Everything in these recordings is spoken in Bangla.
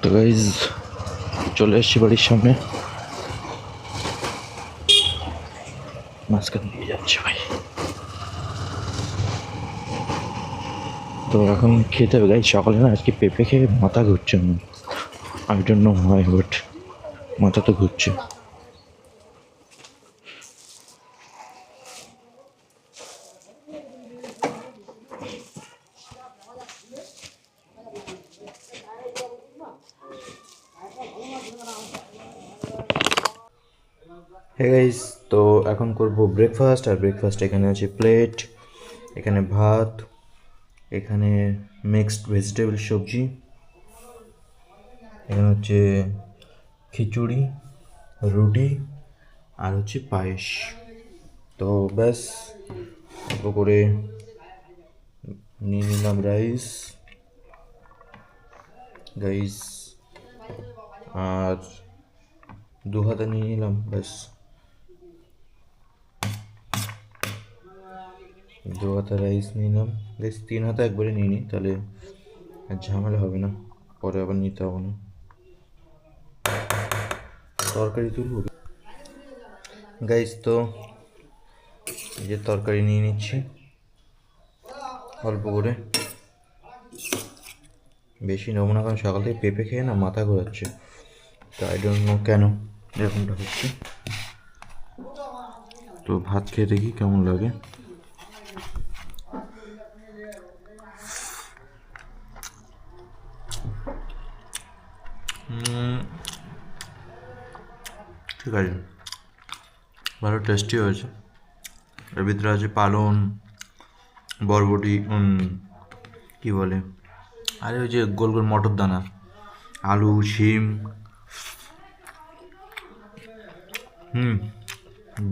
তো গাইজ চলে এসছি বাড়ির সামনে, মাঝখান দিয়ে যাচ্ছে ভাই। তো এখন খেতে হবে গাইজ। সকালে না আজকে পেঁপে খেয়ে মাথা ঘুরছে না, I don't know why, but মাথা তো ঘুরছে। হে গাইস, তো এখন করবো ব্রেকফাস্ট। আর ব্রেকফাস্ট এখানে আছে প্লেট, এখানে ভাত, এখানে মিক্সড ভেজিটেবল সবজি, এখানে হচ্ছে খিচুড়ি, রুটি, আর হচ্ছে পায়েস। তো ব্যাস অল্প করে নিয়ে নিলাম রাইস গাইস, আর দু হাতা নিয়ে নিলাম ব্যাস, দু হাতা রাইস নিয়ে নিলাম গাইস। 3 হাতা একবারে নিয়ে নিই, তাহলে আর ঝামেলা হবে না, পরে আবার নিতে হবে না। তরকারি তুলব গাইস, তো এই যে তরকারি নিয়ে নিচ্ছি অল্প করে, বেশি নেবো না, কারণ সকাল থেকে পেঁপে খেয়ে না মাথা ঘোরাচ্ছে। তো আই ডোন্ট নো কেন এরকমটা হচ্ছে। তো ভাত খেয়ে দেখি কেমন লাগে। ঠিক আছে, ভালো টেস্টি হয়েছে। এর ভিতরে আছে পালন, বরবটি, কী বলে, আরে ওই যে গোল গোল মটর দানা, আলু, শিম,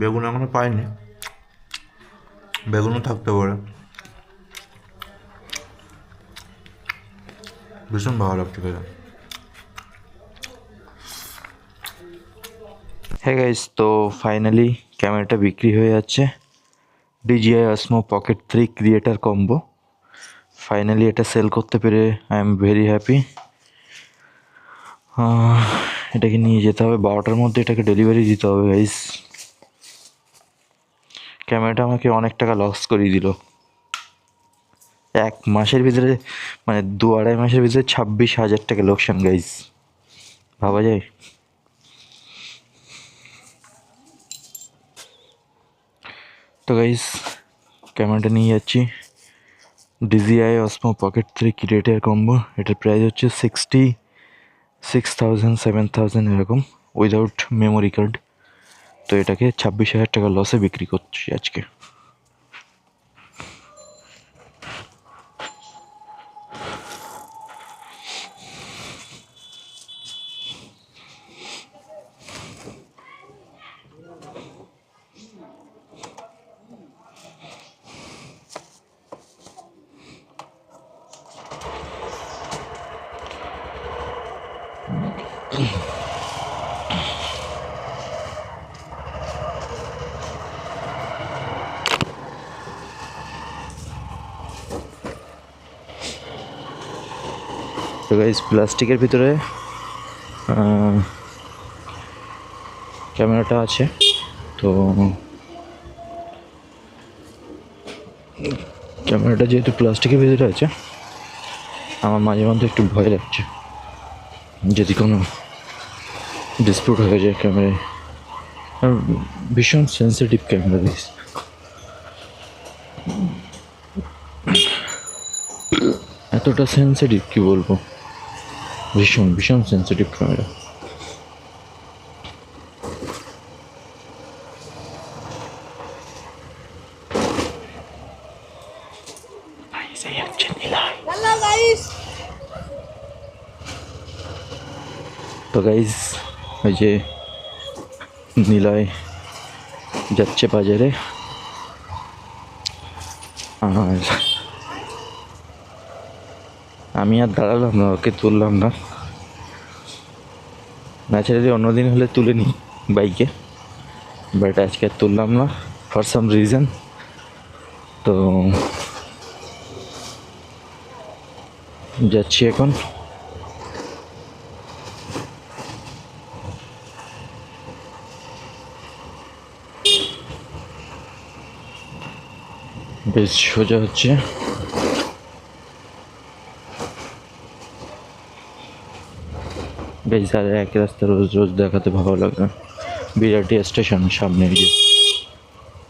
বেগুন এখনো পাইনি, বেগুনও থাকতে পারে। ভীষণ ভালো লাগছে খেতে। হ্যাঁ গাইস, তো ফাইনালি ক্যামেরাটা বিক্রি হয়ে যাচ্ছে। DJI Osmo Pocket 3 creator combo, finally এটা সেল করতে পেরে আই এম ভেরি হ্যাপি। এটাকে নিয়ে যেতে হবে 12টার মধ্যে, এটাকে ডেলিভারি দিতে হবে গাইস। ক্যামেরাটা আমাকে অনেক টাকা লস করিয়ে দিল। 1 মাসের ভিতরে, মানে 2-2.5 মাসের ভিতরে 26,000 টাকা লোকসান গাইস, ভাবা যায়? তো গাইস ক্যামেরাটা নিয়ে যাচ্ছি, DJI Osmo Pocket 3 creator combo. এটার প্রাইস হচ্ছে 66,000 7,000 এরকম, উইদাউট মেমোরি কার্ড। তো এটাকে 26,000 টাকা লসে বিক্রি করছি আজকে। তো গাইস প্লাস্টিকের ভিতরে ক্যামেরাটা আছে। তো ক্যামেরাটা যেহেতু প্লাস্টিকের ভিতরে আছে, আমার মাঝে মধ্যে একটু ভয় লাগছে যদি কোনো ডিসপিউট হয়ে যায় ক্যামেরায়। আর ভীষণ সেন্সিটিভ ক্যামেরা গাইস, এতটা সেন্সিটিভ কি বলবো, ভীষণ ভীষণ সেন্সিটিভ ক্যামেরা। তো গাইজ ওই যে নিলয় যাচ্ছে বাজারে, আর আমি আর দাঁড়ালাম না, ওকে তুললাম না। ন্যাচারালি অন্যদিন হলে তুলে নিই বাইকে, বাট আজকে আর তুললাম না ফর সাম রিজন। তো যাচ্ছি এখন। বেশ সোজা হচ্ছে। বেশ আর এক রাস্তা রোজ রোজ দেখাতে ভালো লাগে। বিরাটি স্টেশন সামনে, এই যে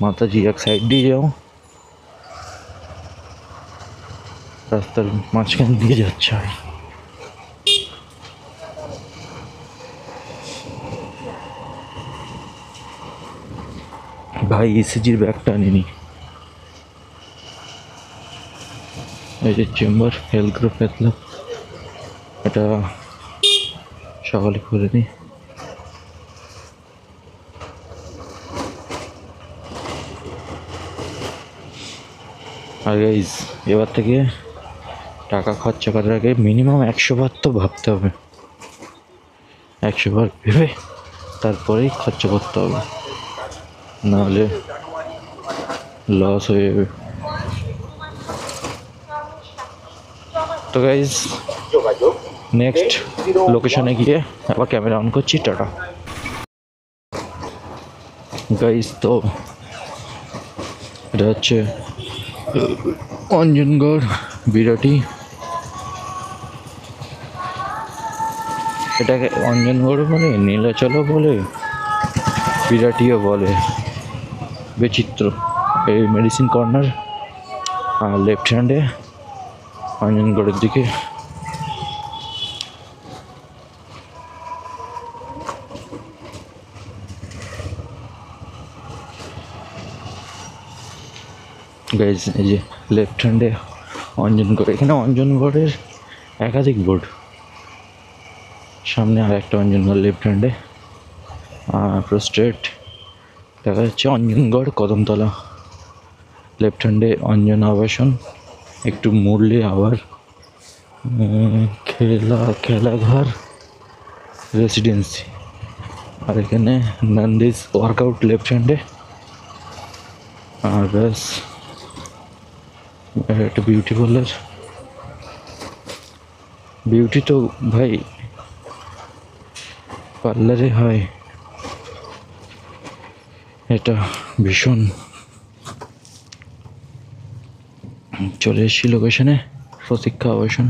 মাতাজি এক সাইড দিয়ে যাও, রাস্তার মাঝখান দিয়ে যাচ্ছে। ভাই ইসিজির ব্যাগটা আনিনি। এই যে চেম্বার হেলথ গ্রুপ পেতলাম, এটা সকালে করে নিই। আর গাইজ এবার থেকে টাকা খরচা করার আগে মিনিমাম 100 বার তো ভাবতে হবে। 100 বার ভেবে তারপরেই খরচা করতে হবে, নাহলে লস হয়ে যাবে। তো গাইজ নেক্সট লোকেশনে গিয়ে আবার ক্যামেরা অন করছি। Tata guys. তো এটা হচ্ছে অঞ্জনগড় বিরাটি। এটাকে অঞ্জনগড় বলে, নীলাচলও বলে, বিরাটিও বলে, বিচিত্র। এই মেডিসিন কর্নার, আর লেফট হ্যান্ডে অঞ্জনগড়ের দিকে। গাইজ এই যে লেফট হ্যান্ডে অঞ্জনগড়। এখানে অঞ্জনগড়ের একাধিক বোর্ড, সামনে আর একটা অঞ্জনগড় লেফট হ্যান্ডে। পুরো স্ট্রেট দেখা যাচ্ছে অঞ্জনগড় কদমতলা। লেফট হ্যান্ডে অঞ্জন আবাসন, একটু মুড়লে আবার খেলাঘর রেসিডেন্সি। আর এখানে নন্দিস ওয়ার্কআউট লেফট হ্যান্ডে। আর ব্যাস একটা বিউটি পার্লার। বিউটি তো ভাই পার্লারে হয়, এটা ভীষণ। চলে এসেছি লোকেশনে, প্রতীক্ষা আবাসন।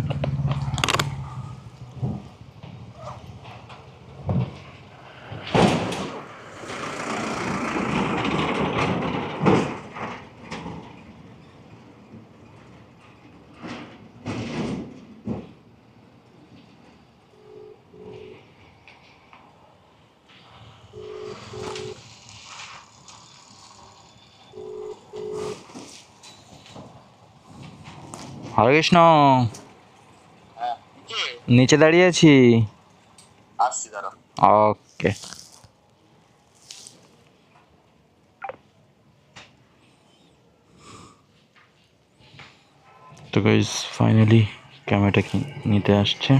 হরে কৃষ্ণ। নিচে দাঁড়িয়ে আছি। ওকে। তো গাইস ফাইনালি ক্যামেরাটা নিতে আসছে।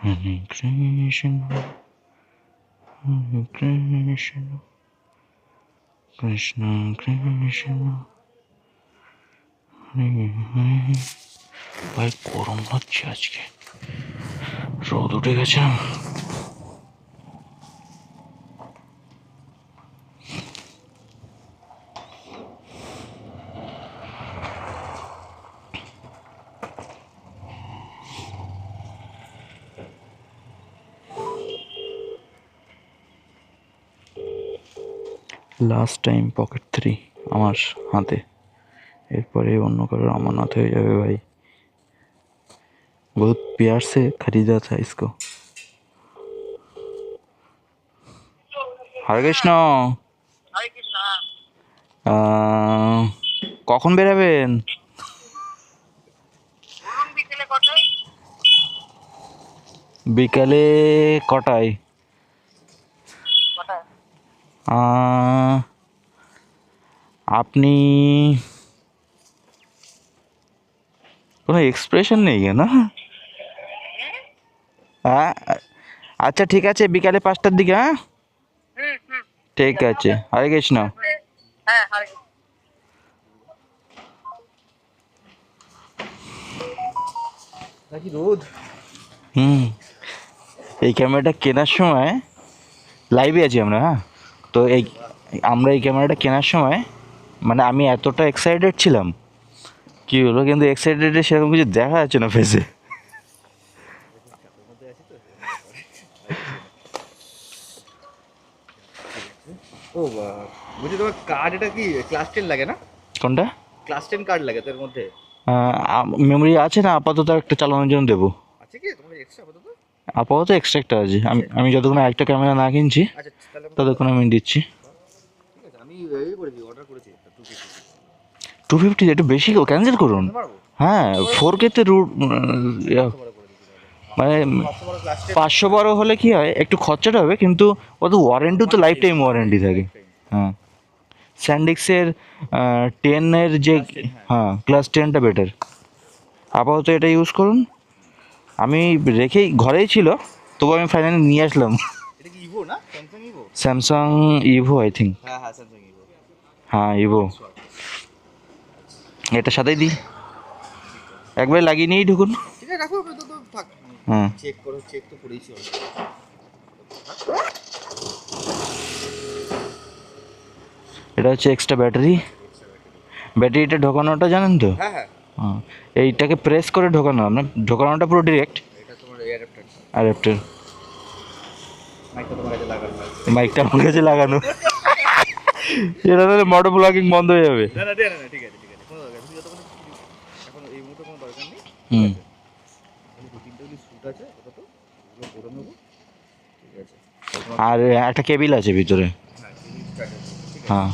Hare Krishna, Hare Krishna, Krishna Krishna, Hare Hare। ভাই গরম হচ্ছে আজকে, রোদ উঠে গেছে। লাস্ট টাইম পকেট 3 আমার হাতে, এরপরে অন্য কারোর আমানত হয়ে যাবে ভাই। बहुत प्यार से खरीदा था इसको। হরে কৃষ্ণ। কখন বেরাবেন? বিকালে কটায়? আপনি কোনো এক্সপ্রেশন নেই কেন? হ্যাঁ আচ্ছা ঠিক আছে, বিকালে 5টার দিকে। হ্যাঁ ঠিক আছে, হরে কৃষ্ণ। রোদ। এই ক্যামেরাটা কেনার সময় লাইভে আছি আমরা, হ্যাঁ, তো আমরা এই ক্যামেরাটা কেনার সময় মানে আমি এতটা এক্সাইটেড ছিলাম, কী হলো কিন্তু এক্সাইটেডে সেরকম কিছু দেখা যাচ্ছে না ফেসে। ও বলছি তোমার কার্ড, এটা কি ক্লাস 10 লাগে না? কোনটা? ক্লাস 10 কার্ড লাগে তো এর মধ্যে? মেমোরি আছে না, আপাতত একটা চালানোর জন্য দেবো। আছে কি তোমার এক্সট্রা আপাতত? আপাতত এক্সট্রা একটা আছে। আমি যতক্ষণ একটা ক্যামেরা না কিনছি আচ্ছা তাহলে ততক্ষণ আমি দিচ্ছি। ঠিক আছে, আমি এই করেছি, অর্ডার করেছি 250। 250 একটু বেশি ক্যান্সেল করুন। হ্যাঁ 4K-তে মানে 512 হলে কি হয়, একটু খরচাটা হবে কিন্তু অত ওয়ারেন্টি তো লাইফ টাইম ওয়ারেন্টি থাকে। হ্যাঁ স্যান্ডিক্সের 10-এর যে, হ্যাঁ ক্লাস 10টা বেটার। আপাতত এটা ইউজ করুন। আমি রেখেই ঘরেই ছিল, তবু আমি ফাইনালি নিয়ে আসলাম। এটা কি ইভো না? Samsung Evo? Samsung Evo I think. হ্যাঁ হ্যাঁ স্যামসাং ইভো। হ্যাঁ ইভো। এটার সাথেই দিই, একবারে লাগিয়ে নিয়েই ঢুকুন। ঠিক আছে রাখো, তো তো থাক। হ্যাঁ চেক করো, চেক তো করেইছি। এটা হচ্ছে এক্সট্রা ব্যাটারি। ব্যাটারিটা ঢোকানোটা জানেন তো? হ্যাঁ হ্যাঁ, হ্যাঁ এইটাকে প্রেস করে ঢোকানো, আপনার ঢোকানোটা পুরো ডিরেক্ট। এটা তোমার অ্যাডাপ্টার। অ্যাডাপ্টার। মাইকটা তোমার কাছে লাগানো আছে। মাইকটা আমার কাছে লাগানো। এটা তাহলে মোটর ব্লগিং বন্ধ হয়ে যাবে। না না না না, ঠিক আছে ঠিক আছে, কোনো দরকার নেই। যতক্ষণ এখন এই মুহূর্তে কোনো দরকার নেই। হুম আমি 2-3টা শুট আছে আপাতত, ওগুলো করে নেবো। ঠিক আছে। আর একটা কেবিল আছে ভিতরে। হ্যাঁ স্টার্ট আছে, ঠিক আছে। হ্যাঁ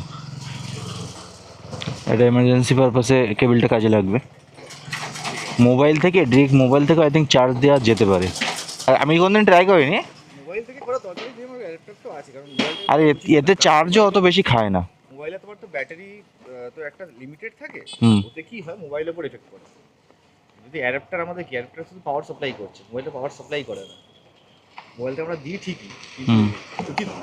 এটা এমার্জেন্সি পারপাসে কেবিলটা কাজে লাগবে। মোবাইল থেকে ডিরেক্ট মোবাইল থেকে আই থিঙ্ক চার্জ দেওয়া যেতে পারে। আর আমি কোনদিন ট্রাই করিনি। মোবাইল থেকে করা দরকার নেই, আমার অ্যাডাপ্টার তো আছে, কারণ আর এতে চার্জও অত বেশি খায় না। মোবাইলে তোমার তো ব্যাটারি তো একটা লিমিটেড থাকে। হুম ওতে কি হয়, মোবাইলের উপর এফেক্ট করে। যদি অ্যাডাপ্টার, আমাদের কি অ্যাডাপ্টার শুধু পাওয়ার সাপ্লাই করছে, মোবাইলটা পাওয়ার সাপ্লাই করে না। মোবাইলটা আমরা দিই ঠিকই, কিন্তু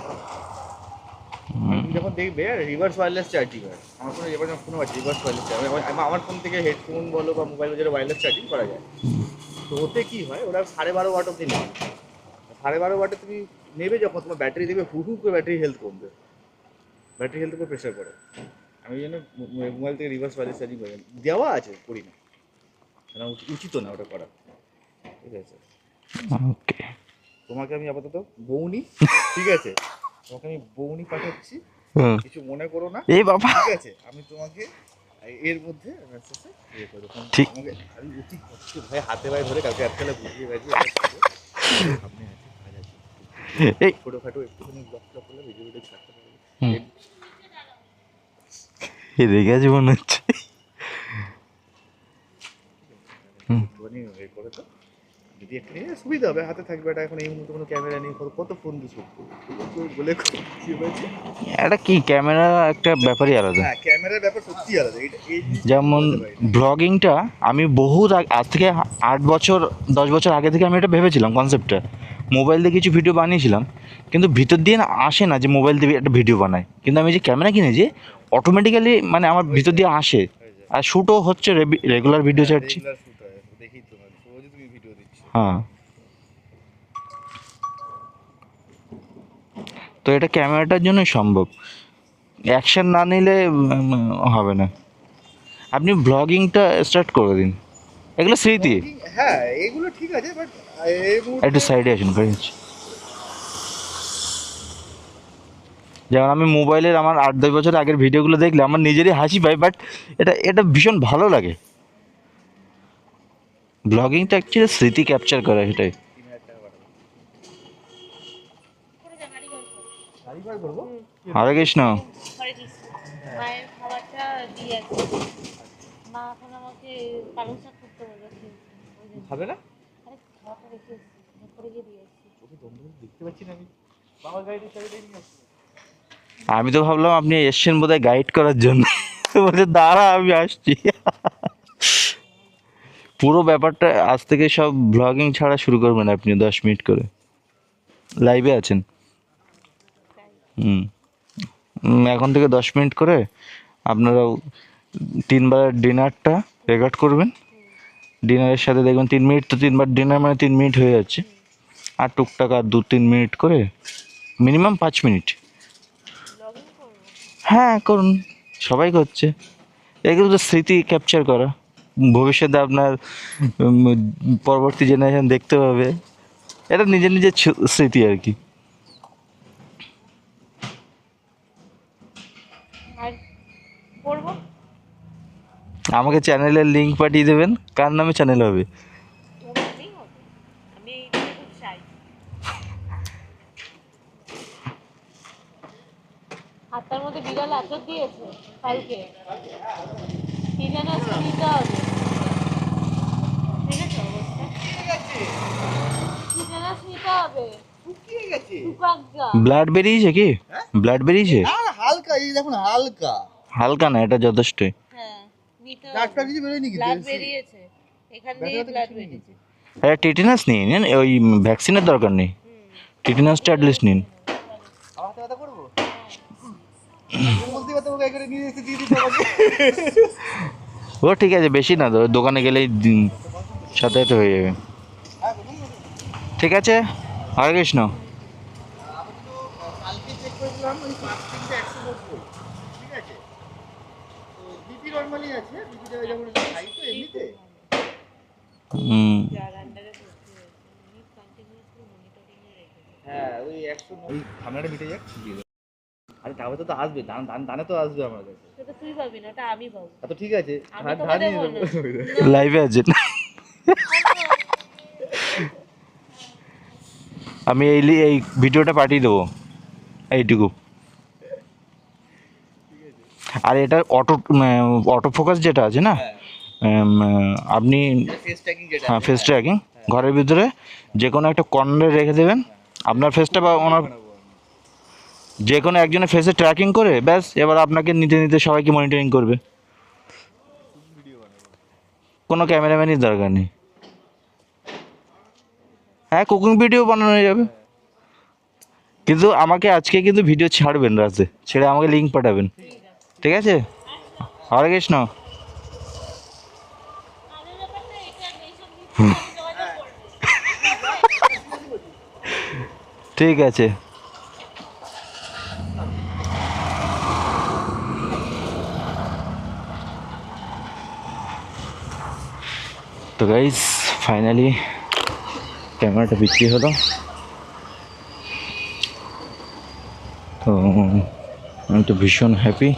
তুমি যখন দেখবে রিভার্স ওয়্যারলেস চার্জিং হয়, আমার ফোনে এবার যখন ফোন আছে রিভার্স ওয়্যারলেস চার্জিং, আমার ফোন থেকে হেডফোন বলো বা মোবাইল যেটা ওয়্যারলেস চার্জিং করা যায়। তো ওতে কি হয়, ওরা 12.5 ওয়াট অব্দি নেয়। 12.5 ওয়াটে তুমি নেবে যখন, তোমার ব্যাটারি দেখবে হু হু করে ব্যাটারি হেলথ কমবে, ব্যাটারি হেলথ উপর প্রেশার পড়ে। আমি ওই জন্য মোবাইল থেকে রিভার্স ওয়্যারলেস চার্জিং করি, দেওয়া আছে করি না, কারণ উচিত না ওটা করা। ঠিক আছে, ওকে। তোমাকে আমি আপাতত বউনি, ঠিক আছে, তোমাকে আমি বউনি পাঠাচ্ছি, কিছু মনে করো না। এই বাবা, ঠিক আছে, আমি তোমাকে এর মধ্যে ঠিক। আমি অতি কষ্ট ভাই হাতে ভাই ধরে কালকে একবেলা বুঝিয়ে গেছি। আপনি এই ছোটোখাটো একটুখানি ব্লগ টক করলে ভিডিও ভিডিও ছাড়তে পারবে। এ রেগে আছে মনে হচ্ছে। একটুখানি এ করে তো, যদি একটু নিয়ে সুবিধা হবে, হাতে থাকবে। এটা এখন এই মুহূর্তে কোনো ক্যামেরা নেই, কত ফোন দিয়ে শুট করবো বলে কি হয়েছে। এটা কি ক্যামেরা একটা ব্যাপারই আলাদা। হ্যাঁ ক্যামেরার ব্যাপার সত্যি আলাদা। যেমন ব্লগিংটা আমি বহুত আজ থেকে 8 বছর 10 বছর আগে থেকে আমি এটা ভেবেছিলাম কনসেপ্টটা, মোবাইল দিয়ে কিছু ভিডিও বানিয়েছিলাম, কিন্তু ভিতর দিয়ে না আসে না যে মোবাইল দিয়ে একটা ভিডিও বানাই। কিন্তু আমি যে ক্যামেরা কিনেছি অটোমেটিক্যালি মানে আমার ভিতর দিয়ে আসে, আর শ্যুটও হচ্ছে, রেগুলার ভিডিও ছাড়ছি। দেখি তো রোজই তুমি ভিডিও দিচ্ছ। হ্যাঁ তো এটা ক্যামেরাটার জন্যই সম্ভব, অ্যাকশন না নিলে হবে না। আপনি ব্লগিংটা স্টার্ট করে দিন, এগুলো স্মৃতি। হ্যাঁ এগুলো ঠিক আছে, বাট একটু সাইডে আসুন, যেমন আমি মোবাইলের আমার 8-10 বছর আগের ভিডিওগুলো দেখলে আমার নিজেরই হাসি পায়, বাট এটা এটা ভীষণ ভালো লাগে। ব্লগিংটা অ্যাকচুয়ালি স্মৃতি ক্যাপচার করা, এটাই। 3,000 টাকা পাঠাবো। গাড়ি ভাড়া করবো? হরে কৃষ্ণ। হরে কৃষ্ণ। মায়ের খাবারটা দিয়ে আছে। মা এখন আমাকে পালং শাক করতে বলেছে। খাবে না? আরে খাবারটা রেখে এসেছি, করে গিয়ে দিয়ে এসেছি। ওকে দমদম দেখতে পাচ্ছি না আমি। বাবার গাড়িতে চাবিটাই নিয়ে আসছি। আমি তো ভাবলাম আপনি এসছেন বোধহয় গাইড করার জন্য। বলছে দাঁড়া আমি আসছি। পুরো ব্যাপারটা আজ থেকে সব ব্লগিং ছাড়া শুরু করবেন আপনি 10 মিনিট করে। লাইভে আছেন। হুম। এখন থেকে 10 মিনিট করে আপনারাও 3বার ডিনারটা রেকর্ড করবেন। ডিনারের সাথে দেখবেন 3 মিনিট, তো 3বার ডিনার মানে 3 মিনিট হয়ে যাচ্ছে। আর টুকটাক আর 2-3 মিনিট করে, মিনিমাম 5 মিনিট। ব্লগিং করবো। হ্যাঁ করুন, সবাই করছে। এগুলো তো স্মৃতি ক্যাপচার করা, ভবিষ্যতে আপনার পরবর্তী জেনারেশন দেখতে পাবে। এটা নিজের নিজের স্মৃতি আর কি। আর করবো। আমাকে চ্যানেলের লিঙ্ক পাঠিয়ে দেবেন। কার নামে চ্যানেল হবে? ওর নামেই হবে। আমি এইটা খুব চাই। হাতটার মধ্যে বিড়াল আচর দিয়েছে কালকে। কি যেন আজকে নিতে হবে। ঠিক আছে অবস্থা? কি যেন নিতে হবে। শুকিয়ে গেছে। টুকাগ্গা। ব্লাড বেরিয়েছে কি? হ্যাঁ? ব্লাড বেরিয়েছে? না না, হালকা, এই দেখুন হালকা। হালকা না, এটা যথেষ্টই। হ্যাঁ, নিতে ডাক্তার হবে। কিছু বেরোয়নি কিন্তু। ব্লাড বেরিয়েছে। এখান দিয়ে ব্লাড বেরিয়েছে। এটা টিটেনাস নিয়ে নিন, ওই ভ্যাকসিনের দরকার নেই। টিটেনাসটা অ্যাটলিস্ট নিন। আমার হাতে ব্যথা করবো? বলতে ব্যথা, ওকে এখানে নিয়ে এসে দিয়ে দিতে হবে। ও ঠিক আছে, বেশি না তো, দোকানে গেলেই সাথে সাথে হয়ে যাবে। ঠিক আছে, হরে কৃষ্ণ। কালকে চেক করেছিলাম, ওই 5-3 190। ঠিক আছে, তো বিপি নর্মালি আছে, বিপিটা যেমন হাই তো এমনিতে। যার আন্ডারে ভর্তি হয়েছে উনি কন্টিনিউয়াসলি মনিটরিং এ রেখেছে। হ্যাঁ, ওই 100 ওই ঝামেলাটা মিটে যাক। আরে তাহলে তো আসবে, দানে তো আসবে আমার কাছে। সেটা তুই পাবি না, ওটা আমি পাবো। তো ঠিক আছে, আমি ধান তোকে নিয়ে দেবো নেবো। না। লাইভে আছেন? আমি এই ভিডিওটা পাঠিয়ে দেবো, এইটুকু। আর এটার অটো ফোকাস যেটা আছে না, আপনি ফেস ট্র্যাকিং যেটা, হ্যাঁ ফেস ট্র্যাকিং ঘরের ভিতরে যে কোনো একটা কর্নারে রেখে দেবেন আপনার ফেসটা, বা ওনার যে কোনো একজনের ফেসে ট্র্যাকিং করে ব্যাস, এবার আপনাকে নিতে নিতে সবাইকে মনিটরিং করবে। কোনো ক্যামেরাম্যানই দরকার নেই। হ্যাঁ, কুকিং ভিডিও বানানো যাবে, কিন্তু আমাকে আজকে কিন্তু ভিডিও ছাড়বেন, রাতে ছেড়ে আমাকে লিঙ্ক পাঠাবেন। ঠিক আছে, হরে কৃষ্ণ। আগের ব্যাপারটা এটা নেশন নিতে যোগাযোগ করবে। ঠিক আছে। তো গাইস, ফাইনালি ক্যামেরাটা বিক্রি হলো। তো আমি তো ভীষণ হ্যাপি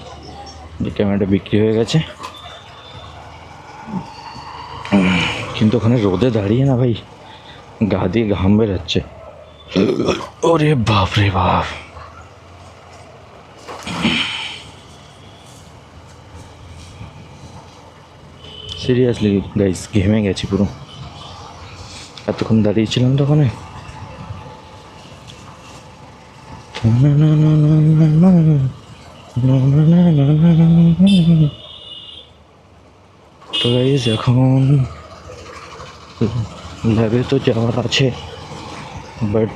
যে ক্যামেরাটা বিক্রি হয়ে গেছে। কিন্তু ওখানে রোদে দাঁড়িয়ে না ভাই, গা দিয়ে ঘাম বেরোচ্ছে। ওরে বাপ রে বাপ। সিরিয়াসলি গাইস, ঘেমে গেছি পুরো, এতক্ষণ দাঁড়িয়েছিলাম তো ওখানে। তো গাইস এখন ল্যাবে তো যাওয়ার আছে, বাট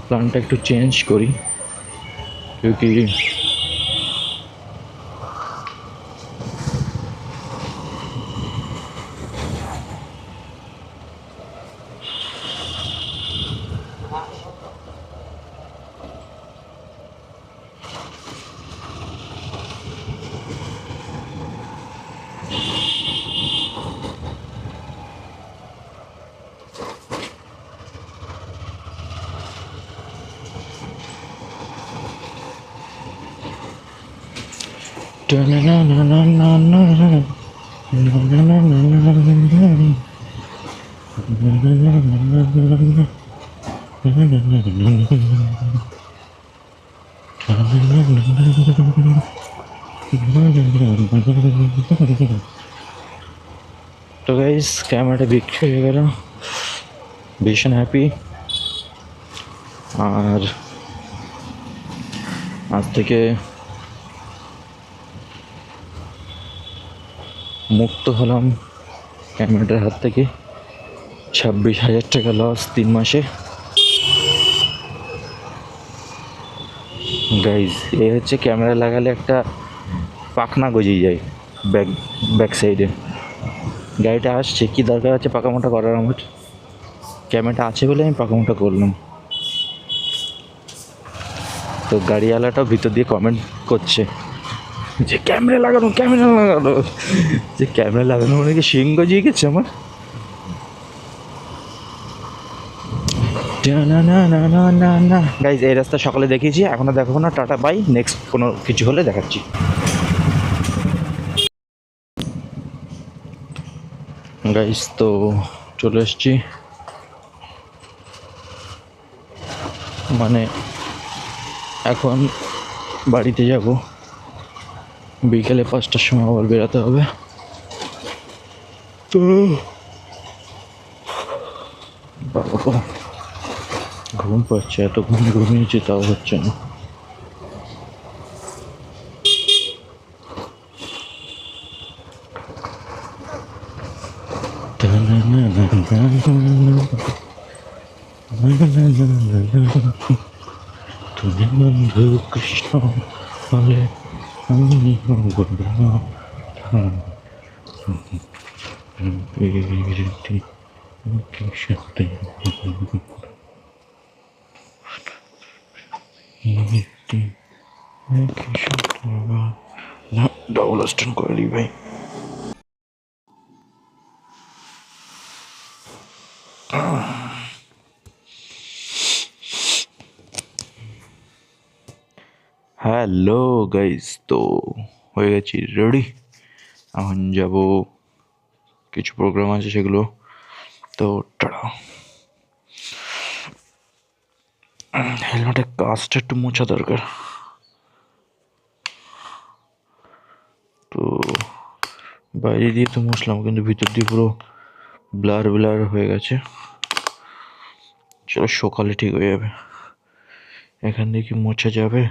প্ল্যানটা একটু চেঞ্জ করি, क्योंकि তো গাইস ক্যামেরাটা বিক্রি হয়ে গেল, ভীষণ হ্যাপি। আর আজ থেকে মুক্ত হলাম ক্যামেরাটার হাত থেকে। 26,000 টাকা লস 3 মাসে। গাইজ এই হচ্ছে ক্যামেরা লাগালে একটা পাখনা গজিয়ে যায় ব্যাক সাইডে। গাড়িটা আসছে, কি দরকার আছে পাকামোটা করার? আমার ক্যামেরাটা আছে বলে আমি পাকামোটা করলাম। তো গাড়িওয়ালাটাও ভিতর দিয়ে কমেন্ট করছে যে ক্যামেরা লাগানো, যে ক্যামেরা লাগানো মানে কি শিং গজিয়ে গেছে আমার। গাইজ এই রাস্তা সকালে দেখিয়েছি, এখনো দেখাবো না, টাটা বাই, নেক্সট কোনো কিছু হলে দেখাচ্ছি। গাইজ তো চলে এসছি, মানে এখন বাড়িতে যাব, বিকেলে 5টার সময় আবার বেরোতে হবে। তো বাবা ঘুম পাচ্ছে, এত ঘুমিয়েছি তাও হচ্ছে না। তুমি বন্ধু কৃষ্ণ বলে আমি না ডাবল স্ট্যান্ড করে দিই ভাই। হ্যালো গাইস, তো হয়ে গেছি রেডি, এখন যাব, কিছু প্রোগ্রাম আছে সেগুলো। তো টাটা। হেলমেটের কাজটা একটু মোছা দরকার। তো বাইরে দিয়ে তো মুছলাম, কিন্তু ভিতর দিয়ে পুরো ব্লার ব্লার হয়ে গেছে। চলো সকালে ঠিক হয়ে যাবে। এখান দিয়ে কি মোছা যাবে?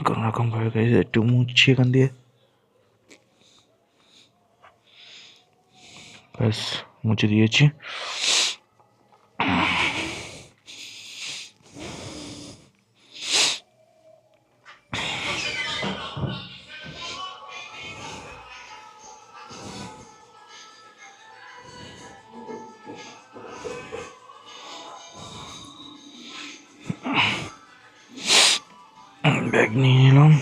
কোনো রকম ভাবে একটু মুছছি এখান দিয়ে, ব্যাস মুছে দিয়েছি। ব্যাগ নিয়ে নিলাম।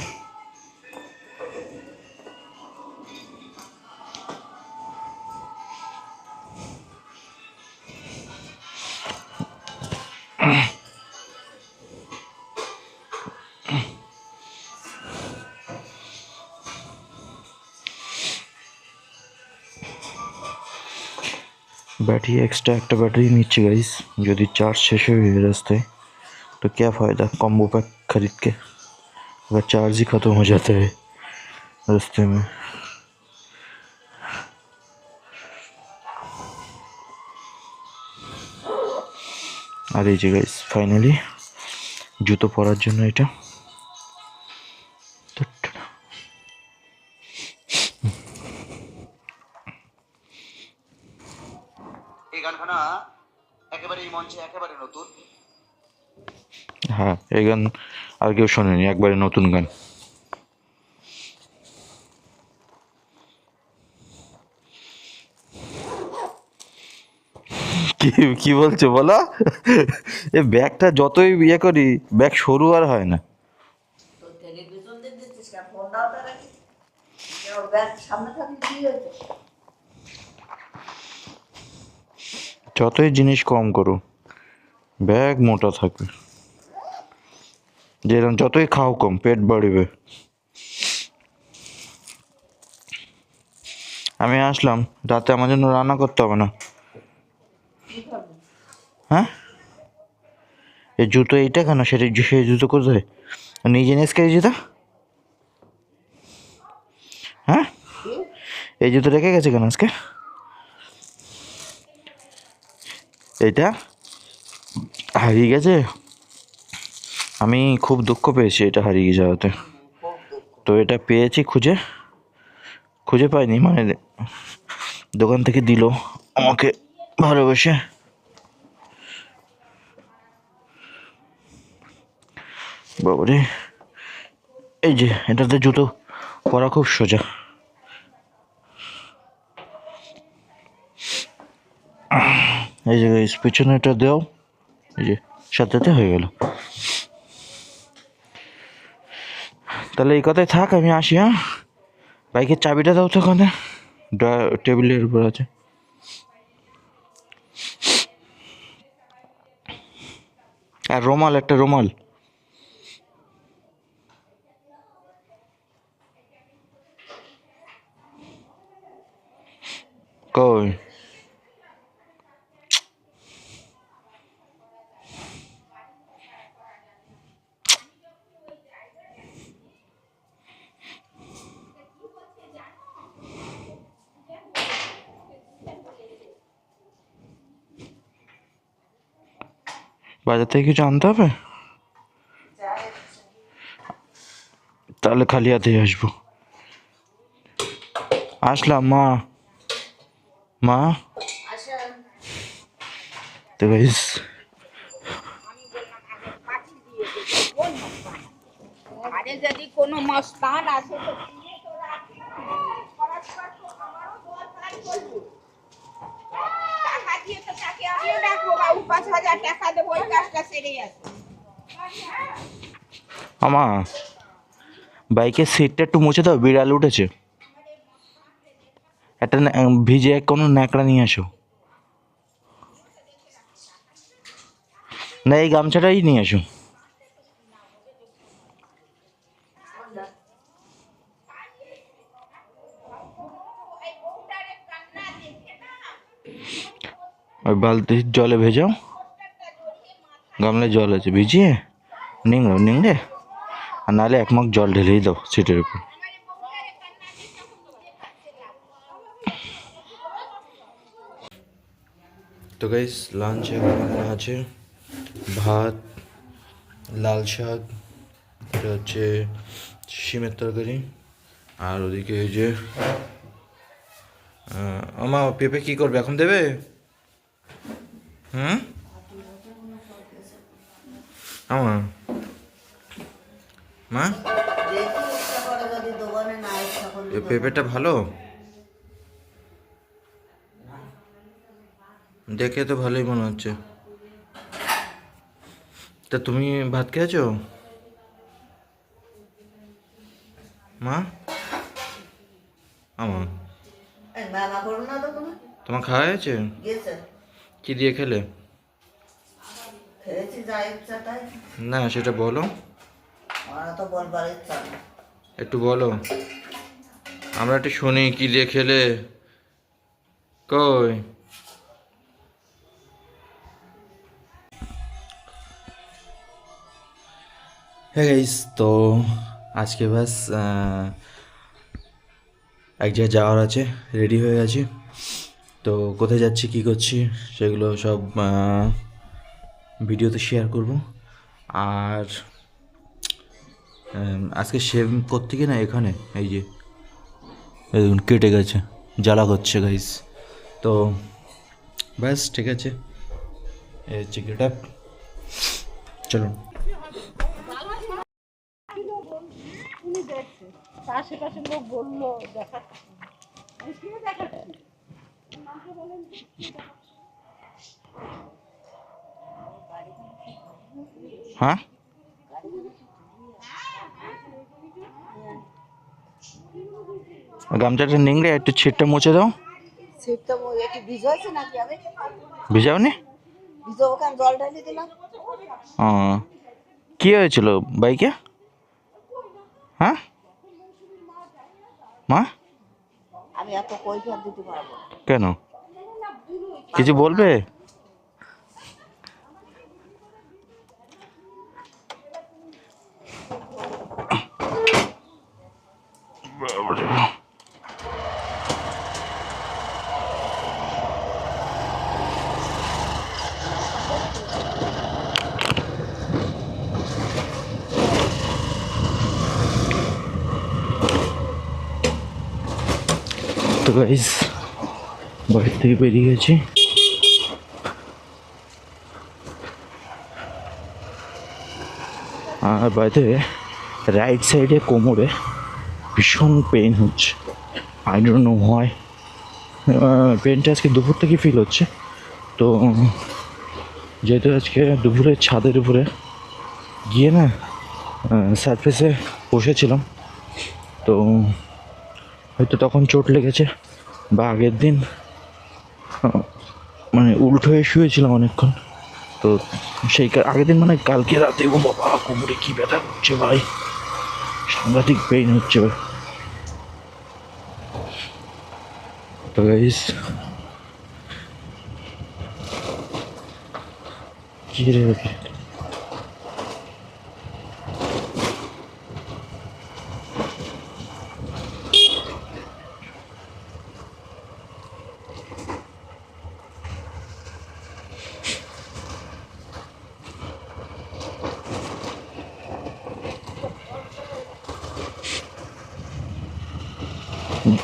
बैटरी एक्स्ट्रा एक बैटरी नीचे गाइस, यदि चार्ज शेष हो रास्ते तो क्या फ़ायदा कॉम्बो पैक खरीद के, अगर चार्ज ही ख़त्म हो जाता है रास्ते में। আর এই যে গাইস ফাইনালি জুতো পরার জন্য এটা। এই গানখানা একেবারে এই মঞ্চে একেবারে নতুন। হ্যাঁ, এই গান আর কেউ শোনেনি, একবারে নতুন গান। কি কি বলছো বলো? এই ব্যাগটা যতই ইয়ে করি ব্যাগ সরু আর হয় না। যতই জিনিস কম করো ব্যাগ মোটা থাকবে। যেরকম যতই খাও কম, পেট বাড়বে। আমি আসলাম, রাতে আমার জন্য রান্না করতে হবে না। হ্যাঁ, এই জুতো এইটা কেন, সেটা সেই জুতো কোথায়? নিজে নিয়ে এসে জুতো, হ্যাঁ এই জুতো রেখে গেছে কেন আজকে? এইটা হারিয়ে গেছে, আমি খুব দুঃখ পেয়েছি এটা হারিয়ে যাওয়াতে। তো এটা পেয়েছি খুঁজে, খুঁজে পাইনি, মানে দোকান থেকে দিল আমাকে ভালোবেসে। বাবারে, এই যে এটাতে জুতো পরা খুব সোজা। এই যে পিছনেটা দেও, এই যে সাথে হয়ে গেল। তাহলে এই কথাই থাক, আমি আসি। হ্যাঁ, বাইকের চাবিটা দাও তো, ওখানে টেবিলের উপর আছে। আর রুমাল, একটা রুমাল কই? বাজার থেকে কিছু আনতে হবে? তাহলে খালি হাতেই আসবো। আসলাম মা, মা। তো গাইস, আরে যদি কোনো মস্তান আসে তো দিয়ে তো রাখি, পরস্পর তো আমারও দরকার করবো। টাকা দিয়ে তো তাকে আমি রাখবো, বাবু 5,000 টাকা দেবো, ওই কাজটা সেরে আসবে। আমা বাইকের সিটটা একটু মুছে দাও, বিড়াল উঠেছে। একটা ভিজে কোনো ন্যাকড়া নিয়ে আসো। না, এই গামছাটাই নিয়ে আসো। ওই বালতির জলে ভেজাও, গামলায় জল আছে, ভিজিয়ে নিংড়ে, আর নাহলে এক মগ জল ঢেলেই দাও সিটের উপর। তো গাইস, লাঞ্চ এখানে আছে ভাত, লাল শাক, এটা হচ্ছে শিমের তরকারি, আর ওদিকে এই যে আমা পেঁপে কী করবে এখন, দেবে? হুম আমা, মা এই পেঁপেটা ভালো, দেখে তো ভালোই মনে হচ্ছে। তা তুমি ভাত খেয়েছো মা? আমা, তোমার খাওয়া হয়েছে? কি দিয়ে খেলে? না সেটা বলো, একটু বলো, আমরা একটু শুনি কি দিয়ে খেলে। কই হ্যাঁ গাইস, তো আজকে বাস এক জায়গায় যাওয়ার আছে, রেডি হয়ে গেছি। তো কোথায় যাচ্ছি, কী করছি, সেগুলো সব ভিডিওতে শেয়ার করব। আর আজকে শেভ করতে গিয়ে না, এখানে এই যে দেখুন কেটে গেছে, জ্বালা করছে গাইস। তো ব্যাস ঠিক আছে, এই হচ্ছে গেট আপ, চলুন। আশেপাশের লোক বললো দেখাচ্ছি, হ্যাঁ, গামছাটা নিংড়ে একটু ছিটটা মুছে দাও। সিটটা একটু ভিজাইছে নাকি? আমি ভিজাও নি? ভিজাবো, কেন জল ঢালি দিলাম। ও কি হয়েছিল বাইকে? হ্যাঁ মা, আমি এত কৈফিয়ত দিতে পারবো না। কেন, কিছু বলবে? তো গাইস বাড়ির থেকে বেরিয়ে গেছি। আর বাড়িতে রাইট সাইডে কোমরে ভীষণ পেন হচ্ছে, আই ডোন্ট নো হোয়াই। পেনটা আজকে দুপুর থেকে ফিল হচ্ছে। তো যেহেতু আজকে দুপুরে ছাদের উপরে গিয়ে না সারফেসে বসেছিলাম, তো হয়তো তখন চোট লেগেছে, বা আগের দিন মানে উল্টো হয়ে শুয়েছিলাম অনেকক্ষণ। তো সেই আগের দিন মানে কালকে রাতে, ও বাবা কোমরে কী ব্যথা হচ্ছে ভাই, সাংঘাতিক পেইন হচ্ছে ভাই। তো গাইস কি রে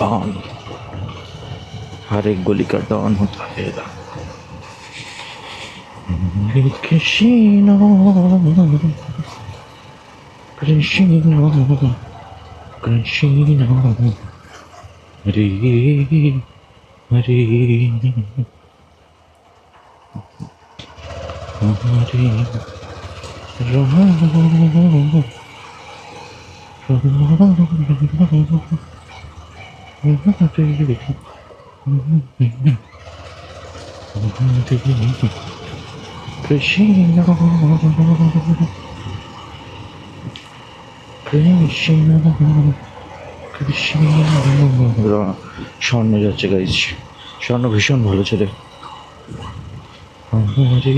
डॉन, हर एक गोली का डॉन होता है। Krishna, Krishna, Krishna, Hare Hare, Hare Rama, Krishna, Krishna, Krishna। স্বর্ণ যাচ্ছে গাইজ, স্বর্ণ ভীষণ ভালো ছেলে। হরে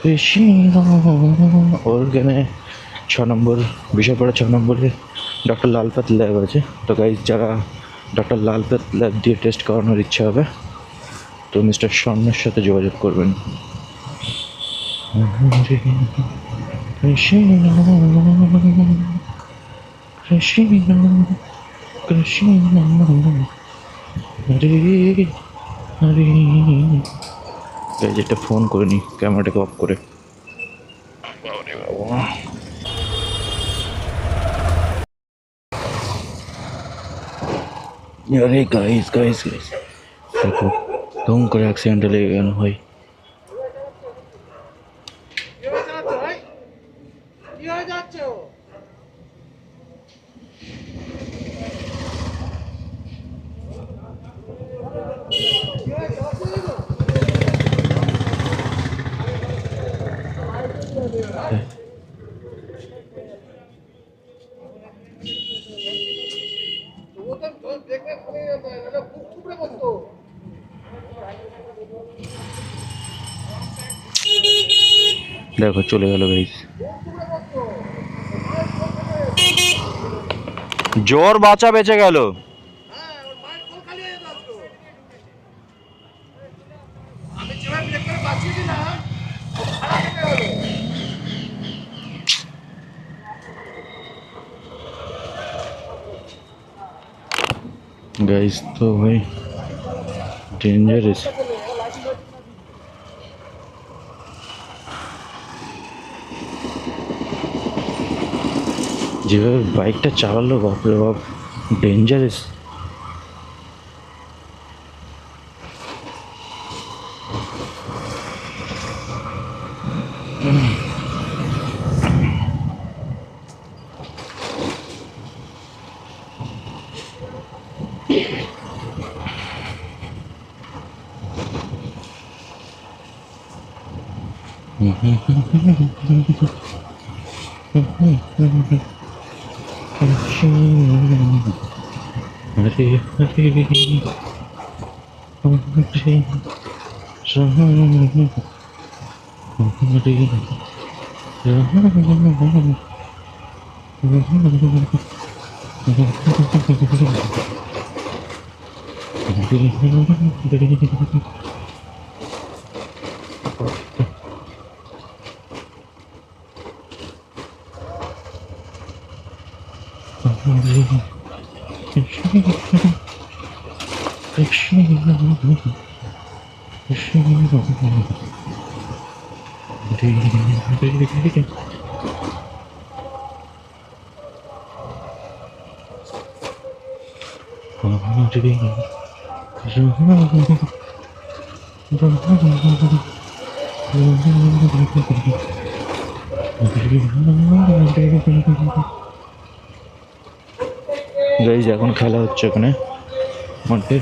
কৃষ্ণ। ওর এখানে 6 নম্বর বিষয়পাড়া 6 নম্বরে ডক্টর লালপাত ল্যাব আছে। তো গাইজ যারা ডক্টর লালপাত ল্যাব দিয়ে টেস্ট করানোর ইচ্ছা হবে তো মিস্টার স্বর্ণের সাথে যোগাযোগ করবেন। হরে কৃষ্ণ, কৃষ্ণ, কৃষ্ণ, হরে হরে। গাইজ একটা ফোন করে নি, ক্যামেরাটাকে অফ করে। अरे गाइस गाइस गाइस देखो तुम করে অ্যাক্সিডেন্ট লেগে গেল ভাই। দেখো চলে গেল গাইস, জোর বাঁচা বেঁচে গেল। गाइस तो भाई डेंजरस। যেভাবে বাইকটা চালালো বাপরে বাপ, ডেঞ্জারাস। হরে হরে হরে রাম হরে গাইজ এখন খেলা হচ্ছে ওখানে মাঠে।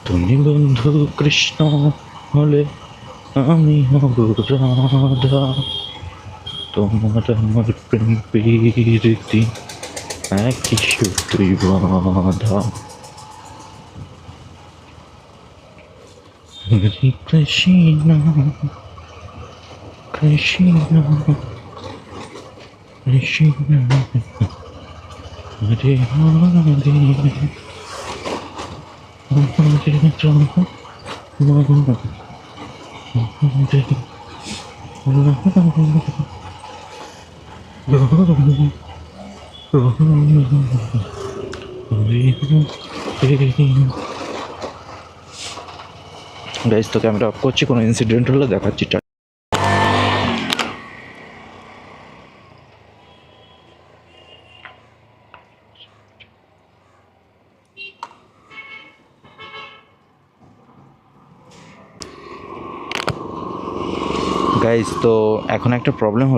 তুমি বন্ধু কৃষ্ণ হলে আমি হব রাধা, তোমার আমার প্রেম প্রীতি একই সূত্রে বাঁধা। হরে কৃষ্ণ কৃষ্ণ কৃষ্ণ হরে হরে গাইজ তো ক্যামেরা অফ করছি, কোনো ইনসিডেন্ট হলে দেখাচ্ছি। গাইজ তো এখন একটা প্রবলেম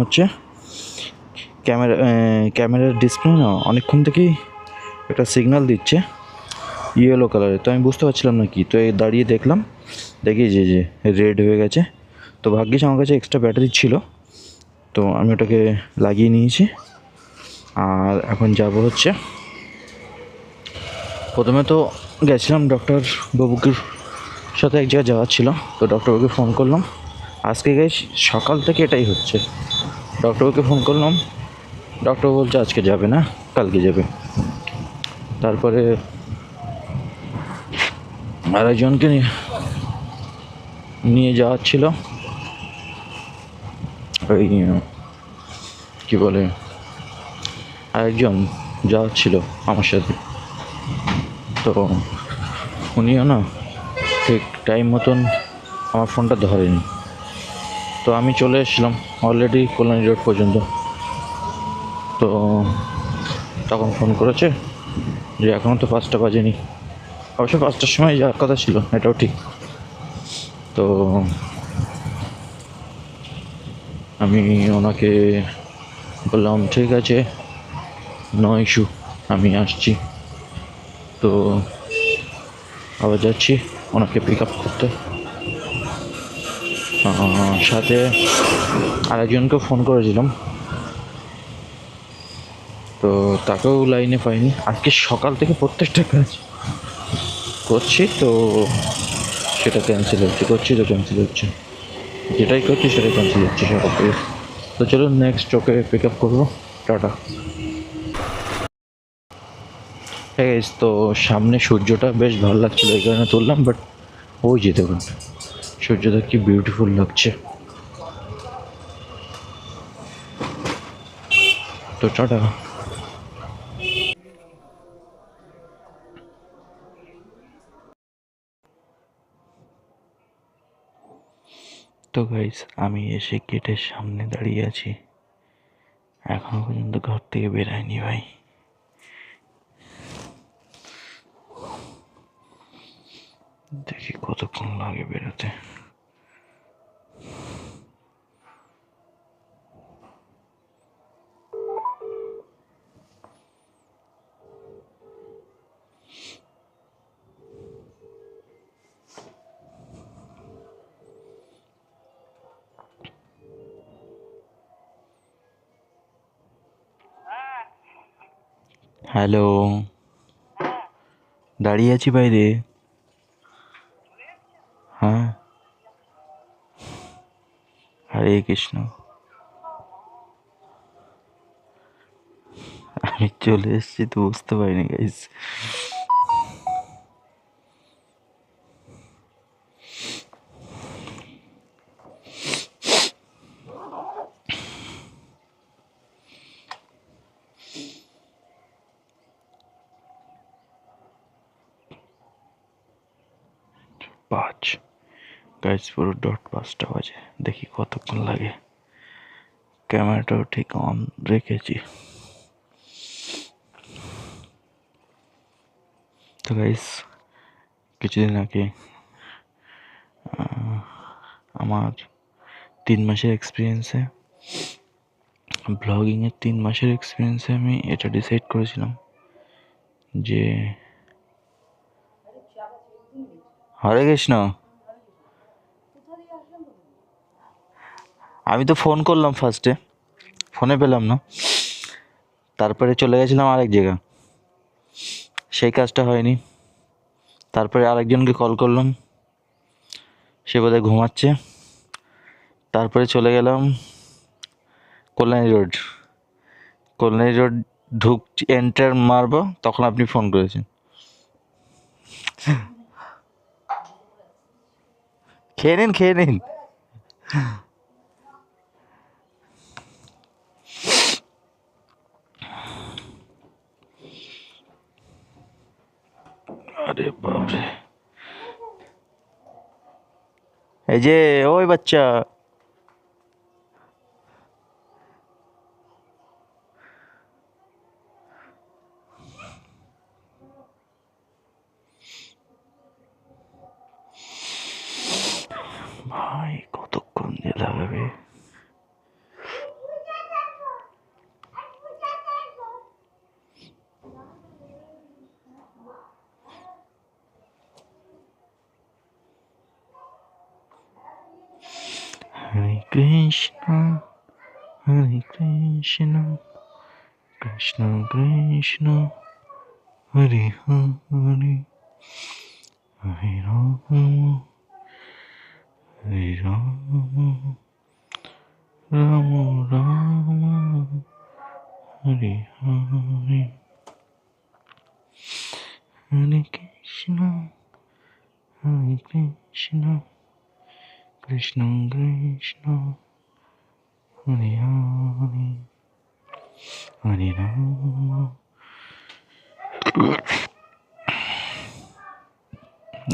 হচ্ছে ক্যামেরার ডিসপ্লে না অনেকক্ষণ থেকেই একটা সিগন্যাল দিচ্ছে ইয়েলো কালারের। তো আমি বুঝতে পারছিলাম না কি, তো এই দাঁড়িয়ে দেখি যে রেড হয়ে গেছে। তো ভাগ্যিস আমার কাছে এক্সট্রা ব্যাটারি ছিল, তো আমি ওটাকে লাগিয়ে নিয়েছি। আর এখন যাব হচ্ছে, প্রথমে তো গেছিলাম ডক্টর বাবুকে সাথে এক জায়গায় যাওয়ার ছিল, তো ডক্টরবাবুকে ফোন করলাম। আজকে গাইস সকাল থেকে এটাই হচ্ছে, ডক্টরবাবুকে ফোন করলাম, ডক্টর বলছে আজকে যাবে না, কালকে যাবে। তারপরে আরেকজনকে নিয়ে যাওয়ার ছিল, ওই কী বলে আরেকজন যাওয়ার ছিল আমার সাথে। তো উনিও না ঠিক টাইম মতন আমার ফোনটা ধরেনি। তো আমি চলে এসেছিলাম অলরেডি কল্যাণী রোড পর্যন্ত। তো তখন ফোন করেছে যে এখনও তো 5টা বাজেনি। অবশ্য 5টার সময় যাওয়ার কথা ছিল, এটাও ঠিক। তো আমি ওনাকে বললাম ঠিক আছে, নো ইস্যু, আমি আসছি। তো আবার যাচ্ছি ওনাকে পিক আপ করতে। সাথে আরেকজনকেও ফোন করেছিলাম, তো তাকেও লাইনে পাইনি। আজকে সকাল থেকে প্রত্যেকটা কাজ করছি, তো সেটা ক্যান্সেল হচ্ছে, যেটাই করছি সেটাই ক্যান্সেল হচ্ছে সকাল থেকে। তো চলো নেক্সট ওকে পিক আপ করবো, টাটা। তো সামনে সূর্যটা বেশ ভালো লাগছিলো, এই কারণে তুললাম। বাট ওই যে দেখুন সূর্যটা কি বিউটিফুল লাগছে। তো টাটা। তো গাইস আমি এসে গেটের সামনে দাঁড়িয়ে আছি, এখনো পর্যন্ত ঘর থেকে বেরাইনি ভাই। দেখি কতক্ষণ লাগে বেরোতে। হ্যালো, দাঁড়িয়ে আছি বাইরে। হ্যাঁ, হরে কৃষ্ণ। আমি চলে এসেছি তো বুঝতে পারিনি গাইস। পাঁচ গাইস, পুরো ডট 5টা বাজে। দেখি কতক্ষণ লাগে। ক্যামেরাটাও ঠিক অন রেখেছি। তো গাইস, কিছুদিন আগে আমার 3 মাসের এক্সপিরিয়েন্সে, ব্লগিংয়ের 3 মাসের এক্সপিরিয়েন্সে আমি এটা ডিসাইড করেছিলাম যে হরে কৃষ্ণ। আমি তো ফোন করলাম ফার্স্টে, ফোনে পেলাম না, তারপরে চলে গেছিলাম আরেক জায়গা, সেই কাজটা হয়নি। তারপরে আরেকজনকে কল করলাম, সে বোধহয় ঘুমাচ্ছে। তারপরে চলে গেলাম কল্যাণী রোড ঢুকছি, এন্টার মারবো, তখন আপনি ফোন করেছেন। খেয়ে নিন। আরে বাপরে, এই যে ওই বাচ্চা, ভাই কতক্ষণ যে লাগাবে। হরে কৃষ্ণ কৃষ্ণ কৃষ্ণ হরে হরে, হরে রাম হরে রাম, রাম রাম হরে হরে, হরে কৃষ্ণ কৃষ্ণ কৃষ্ণ হরে হরে, হরে রাম।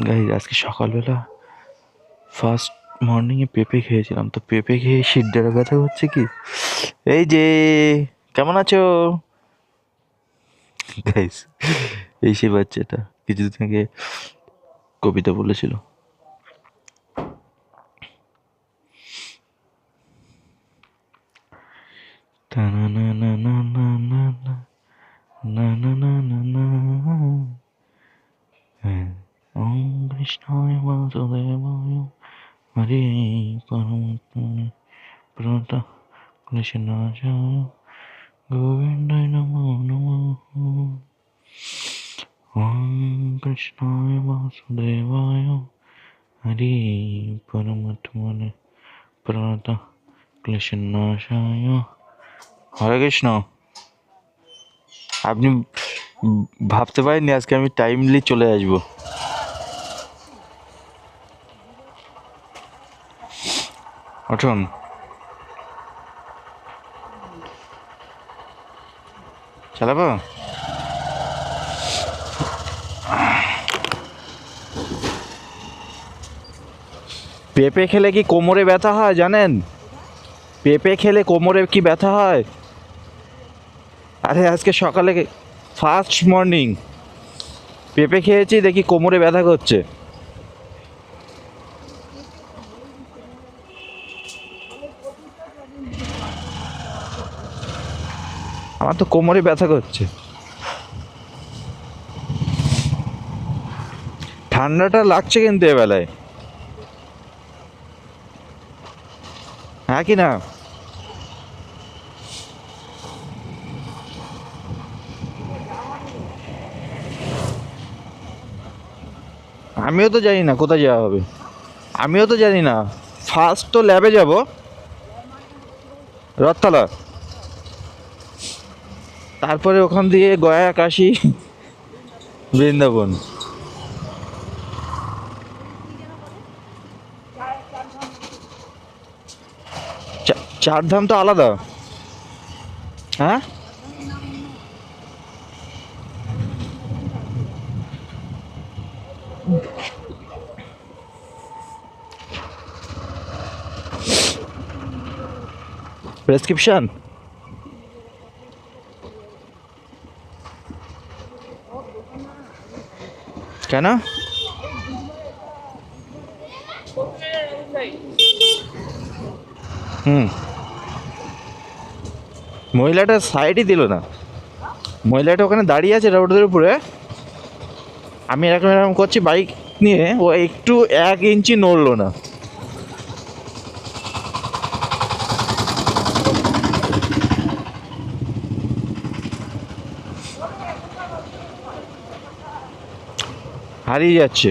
গাইস, আজকে সকালবেলা ফার্স্ট মর্নিংয়ে পেঁপে খেয়েছিলাম, তো পেঁপে খেয়ে শিরদাঁড়া ব্যথা হচ্ছে কি। এই যে, কেমন আছো গাইস? এই সে বাচ্চাটা কিছুদিন আগে কবিতা বলেছিল। ওম কৃষ্ণায় বাসুদেবায় হরে পরমাত্মনে প্রণত কৃষ্ণায় গোবিন্দায় নমো নমঃ। ওম কৃষ্ণায় বাসুদেবায় হরে পরমাত্মনে প্রণত কৃষ্ণায়। হরে কৃষ্ণ। আপনি ভাবতে পারেননি আজকে আমি টাইমলি চলে আসবো। উঠুন। চালাবো? পেঁপে খেলে কি কোমরে ব্যথা হয় জানেন? পেঁপে খেলে কোমরে কি ব্যথা হয়? আরে আজকে সকালে ফার্স্ট মর্নিং পেঁপে খেয়েছি, দেখি কোমরে ব্যথা করছে। আমার তো কোমরে ব্যথা করছে। ঠান্ডাটা লাগছে কিন্তু এবেলায়, হ্যাঁ কি না? আমিও তো জানি না কোথায় যাওয়া হবে, আমিও তো জানি না। ফার্স্ট তো ল্যাবে যাব, রথতলা, তারপরে ওখান দিয়ে গয়া, কাশী, বৃন্দাবন। চারধাম তো আলাদা, হ্যাঁ। প্রেসক্রিপশন কেন? মহিলাটা সাইডই দিল না, মহিলাটা ওখানে দাঁড়িয়ে আছে রোডের উপরে, আমি এরকম এরকম করছি বাইক নিয়ে, ও একটু 1 ইঞ্চি নড়লো না। হারিয়ে যাচ্ছে।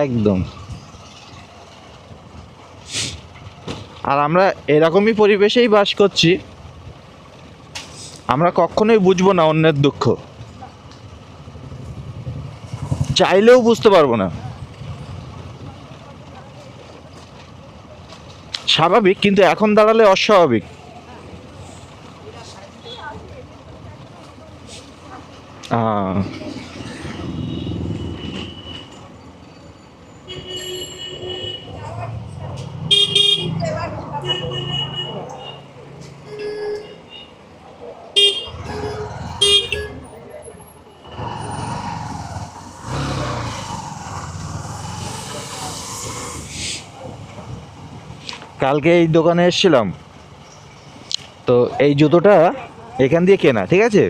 একদম। আর আমরা এরকমই পরিবেশেই বাস করছি, আমরা কখনোই বুঝবো না অন্যের দুঃখ, চাইলেও বুঝতে পারবো না। স্বাভাবিক, কিন্তু এখন দাঁড়ালে অস্বাভাবিক। কালকে এই দোকানে এসেছিলাম, তো এই জুতোটা এখান দিয়ে কেনা, ঠিক আছে?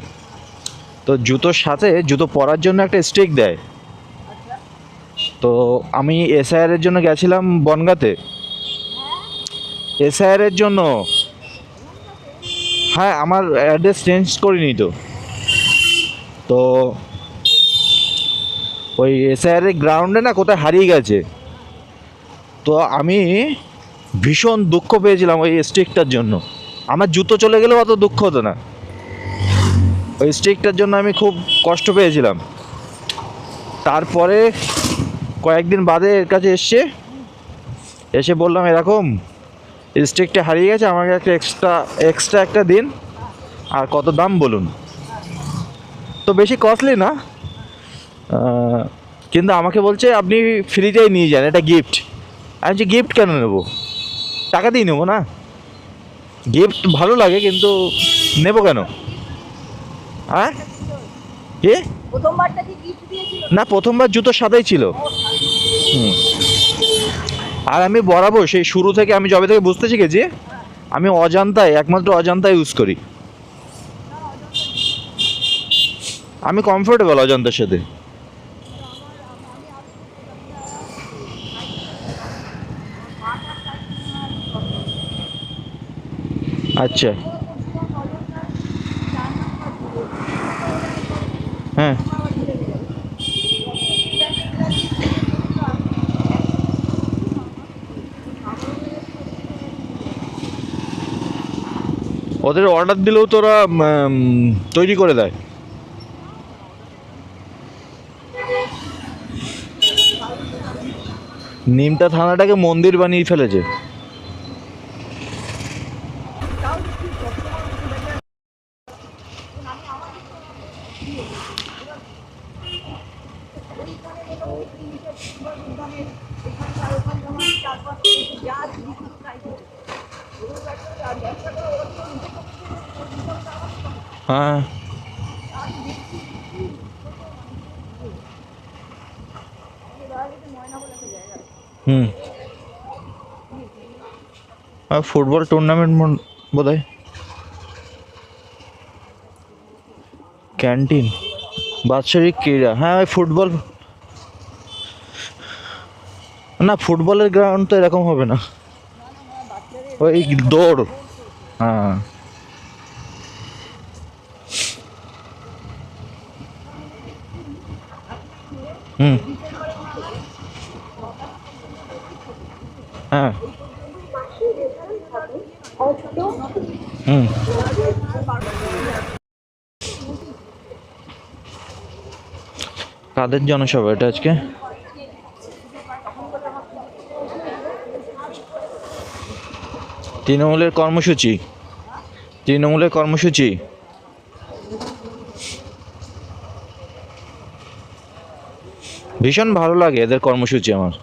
তো জুতোর সাথে জুতো পরার জন্য একটা স্টিক দেয়। তো আমি এসআইআরের জন্য গেছিলাম বনগাঁতে, এসআইআরের জন্য। হ্যাঁ, আমার অ্যাড্রেস চেঞ্জ করিনি তো। তো ওই এসআইআরের গ্রাউন্ডে না কোথায় হারিয়ে গেছে। তো আমি ভীষণ দুঃখ পেয়েছিলাম ওই স্টিকটার জন্য। আমার জুতো চলে গেলেও অত দুঃখ হতো না, ওই স্টিকটার জন্য আমি খুব কষ্ট পেয়েছিলাম। তারপরে কয়েকদিন বাদে এর কাছে এসে বললাম এরকম স্টিকটা হারিয়ে গেছে, আমাকে একটা এক্সট্রা একটা দিন, আর কত দাম বলুন। তো বেশি কস্টলি না, কিন্তু আমাকে বলছে আপনি ফ্রিতেই নিয়ে যান, এটা গিফট। আমি যে গিফট কেন নেবো, টাকা দিয়ে নেবো না। গিফট ভালো লাগে কিন্তু নেবো কেন? হ্যাঁ কি প্রথমবারটা কি গিফট দিয়েছিল? না, প্রথমবার জুতো সাদাই ছিল। আর আমি বরাবর সেই শুরু থেকে, আমি যবে থেকে বুঝতে শিখেছি, আমি অজান্তায়, একমাত্র অজান্তায় ইউজ করি। আমি কমফোর্টেবল অজান্তার সাথে। আচ্ছা, হ্যাঁ। ওদের অর্ডার দিলেও তোরা তৈরি করে দেয়। নিমটা থানাটাকে মন্দির বানিয়ে ফেলেছে। হ্যাঁ, হুম। ফুটবল টুর্নামেন্ট বোধ হয়। ক্যান্টিন, বাৎসরিক ক্রীড়া, হ্যাঁ ওই ফুটবল, না ফুটবলের গ্রাউন্ড তো এরকম হবে না, ওই দৌড়, হ্যাঁ হুম হ্যাঁ হুম কাদের জনসভা এটা আজকে? তৃণমূলের কর্মসূচি, তৃণমূলের কর্মসূচি। ভীষণ ভালো লাগে এদের কর্মসূচি আমার।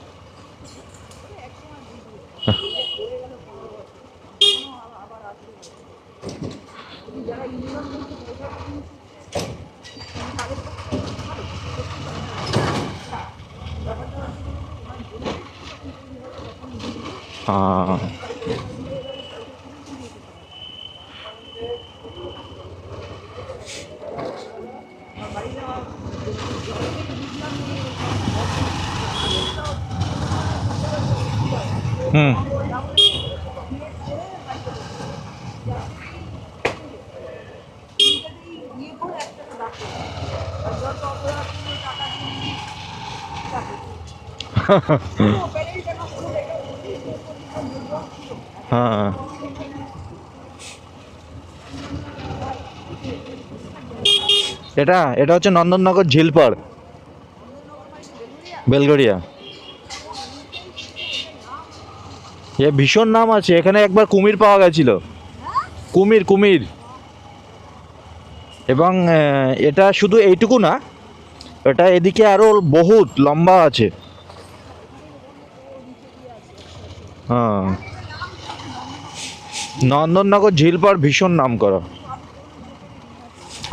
হ্যাঁ হুম হ্যাঁ এটা এটা হচ্ছে নন্দননগর ঝিলপাড়, বেলগড়িয়া। এ ভীষণ নাম আছে এখানে, একবার কুমির পাওয়া গেছিল, কুমির কুমির। এবং এটা শুধু এইটুকু না, এটা এদিকে আরো বহুত লম্বা আছে। হ্যাঁ নন্দননগর ঝিলপাড় ভীষণ নাম করা।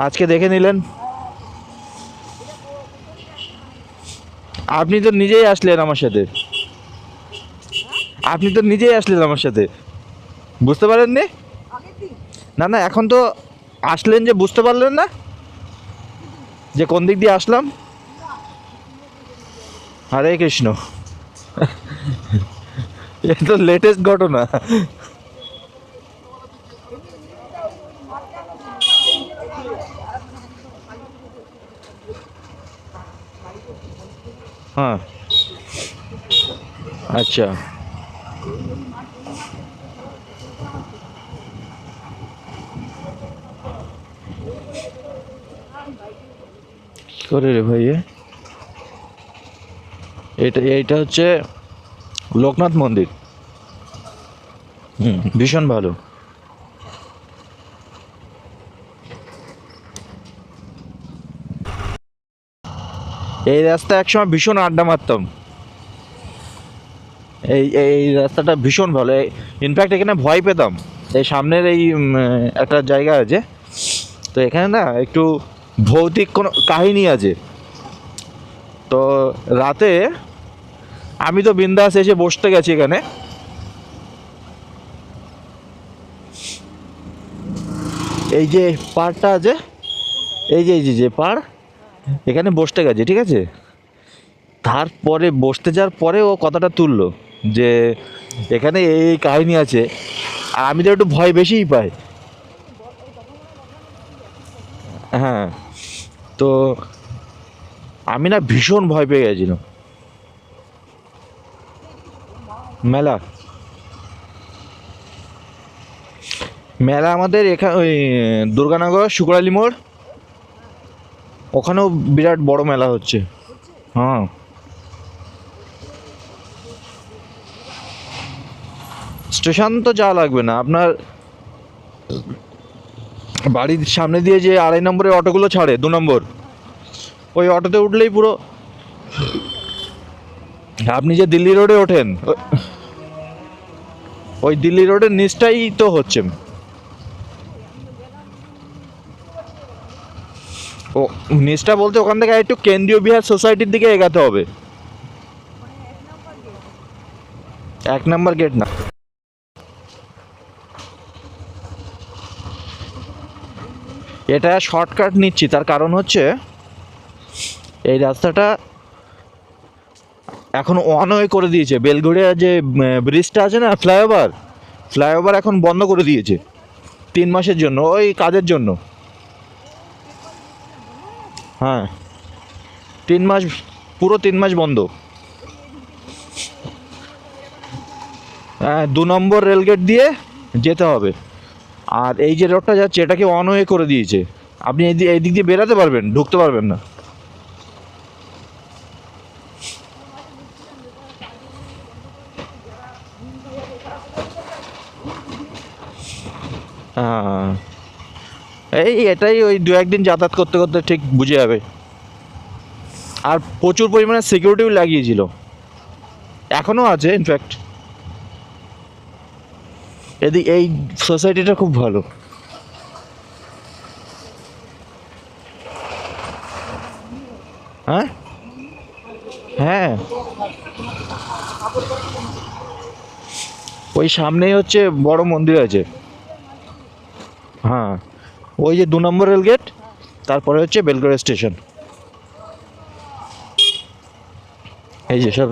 আজকে দেখে নিলেন, আপনি তো নিজেই আসলেন আমার সাথে, আপনি তো নিজেই আসলেন আমার সাথে, বুঝতে পারেননি? না না এখন তো আসলেন যে বুঝতে পারলেন না যে কোন দিক দিয়ে আসলাম? হরে কৃষ্ণ। এ তো লেটেস্ট ঘটনা। হ্যাঁ আচ্ছা কি করে রে ভাই? এটা এইটা হচ্ছে লোকনাথ মন্দির। ভীষণ ভালো। এই রাস্তা একসময় ভীষণ আড্ডা মারতাম, এই এই রাস্তাটা ভীষণ ভালো। ইনফ্যাক্ট এখানে ভয় পেতাম, এই সামনের এই একটা জায়গা আছে, তো এখানে না একটু ভৌতিক কোনো কাহিনী আছে। তো রাতে আমি তো বিন্দাস এসে বসতে গেছি এখানে, এই যে পাড়টা আছে, এই যে যে পাড়, এখানে বসতে গেছি, ঠিক আছে? তারপরে বসতে যাওয়ার পরে ও কথাটা তুললো যে এখানে এই কাহিনী আছে, আর আমি তো একটু ভয় বেশিই পাই। হ্যাঁ তো আমি না ভীষণ ভয় পেয়ে গেছিলাম। মেলা, মেলা আমাদের এখানে ওই দুর্গানগর শুক্রালি মোড়, ওখানেও বিরাট বড় মেলা হচ্ছে। হ্যাঁ স্টেশন তো যাওয়া লাগবে না, আপনার বাড়ির সামনে দিয়ে যে 2.5 নম্বরের অটোগুলো ছাড়ে, 2 নম্বর, ওই অটোতে উঠলেই পুরো, আপনি যে দিল্লি রোডে ওঠেন ওই দিল্লি রোডের নিচটাই তো হচ্ছে। ও নিচটা বলতে ওখান থেকে একটু কেন্দ্রীয় বিহার সোসাইটির দিকে এগাতে হবে। 1 নম্বর গেট না, এটা শর্টকাট নিচ্ছি, তার কারণ হচ্ছে এই রাস্তাটা এখন ওয়ান ওয়ে করে দিয়েছে। বেলঘড়িয়া যে ব্রিজটা আছে না, ফ্লাইওভার এখন বন্ধ করে দিয়েছে 3 মাসের জন্য, ওই কাজের জন্য। হ্যাঁ, 3 মাস, পুরো 3 মাস বন্ধ। হ্যাঁ, 2 নম্বর রেলগেট দিয়ে যেতে হবে। আর এই যে রোডটা যাচ্ছে এটাকে অন ওয়ে করে দিয়েছে, আপনি এই দিক দিয়ে বেরাতে পারবেন, ঢুকতে পারবেন না। হ্যাঁ, এটাই ওই 2-1 দিন যাতায়াত করতে করতে ঠিক বুঝে যাবে। আর প্রচুর পরিমাণে সিকিউরিটিও লাগিয়েছিল, এখনও আছে ইনফ্যাক্ট। এই সোসাইটিটা খুব ভালো। হ্যাঁ হ্যাঁ, ওই সামনেই হচ্ছে বড় মন্দির আছে। হ্যাঁ, ওই যে 2 নম্বর রেলগেট, তারপরে হচ্ছে বেলঘড়িয়া স্টেশন। এই যে সব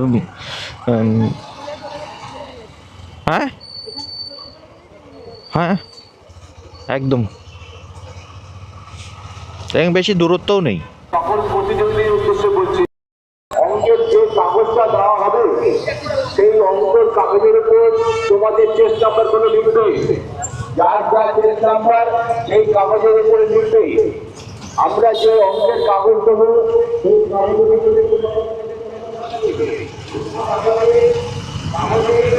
হ্যাঁ হ্যাঁ, একদম বেশি দূরত্বও নেই। সকল প্রতিযোগীর উদ্দেশ্যে বলছি, অঙ্কের যে কাগজটা দেওয়া হবে সেই অঙ্কের কাগজের উপর তোমাদের চেস্ট নাম্বার গুলো লিখবে, যার যার চেস্ট নাম্বার সেই কাগজের উপরে লিখবে। আমরা যে অঙ্কের কাগজ দেবো সেই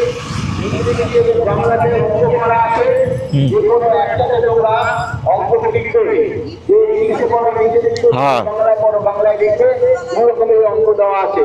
বাংলাতে অঙ্ক করা আছে, যে কোনো একটাতে তোমরা অঙ্কটা লিখবে। যে ইংলিশে পড়ো ইংলিশে লিখবে, বাংলায় পড়ো বাংলায় লিখবে, ওরকমের অঙ্ক দেওয়া আছে।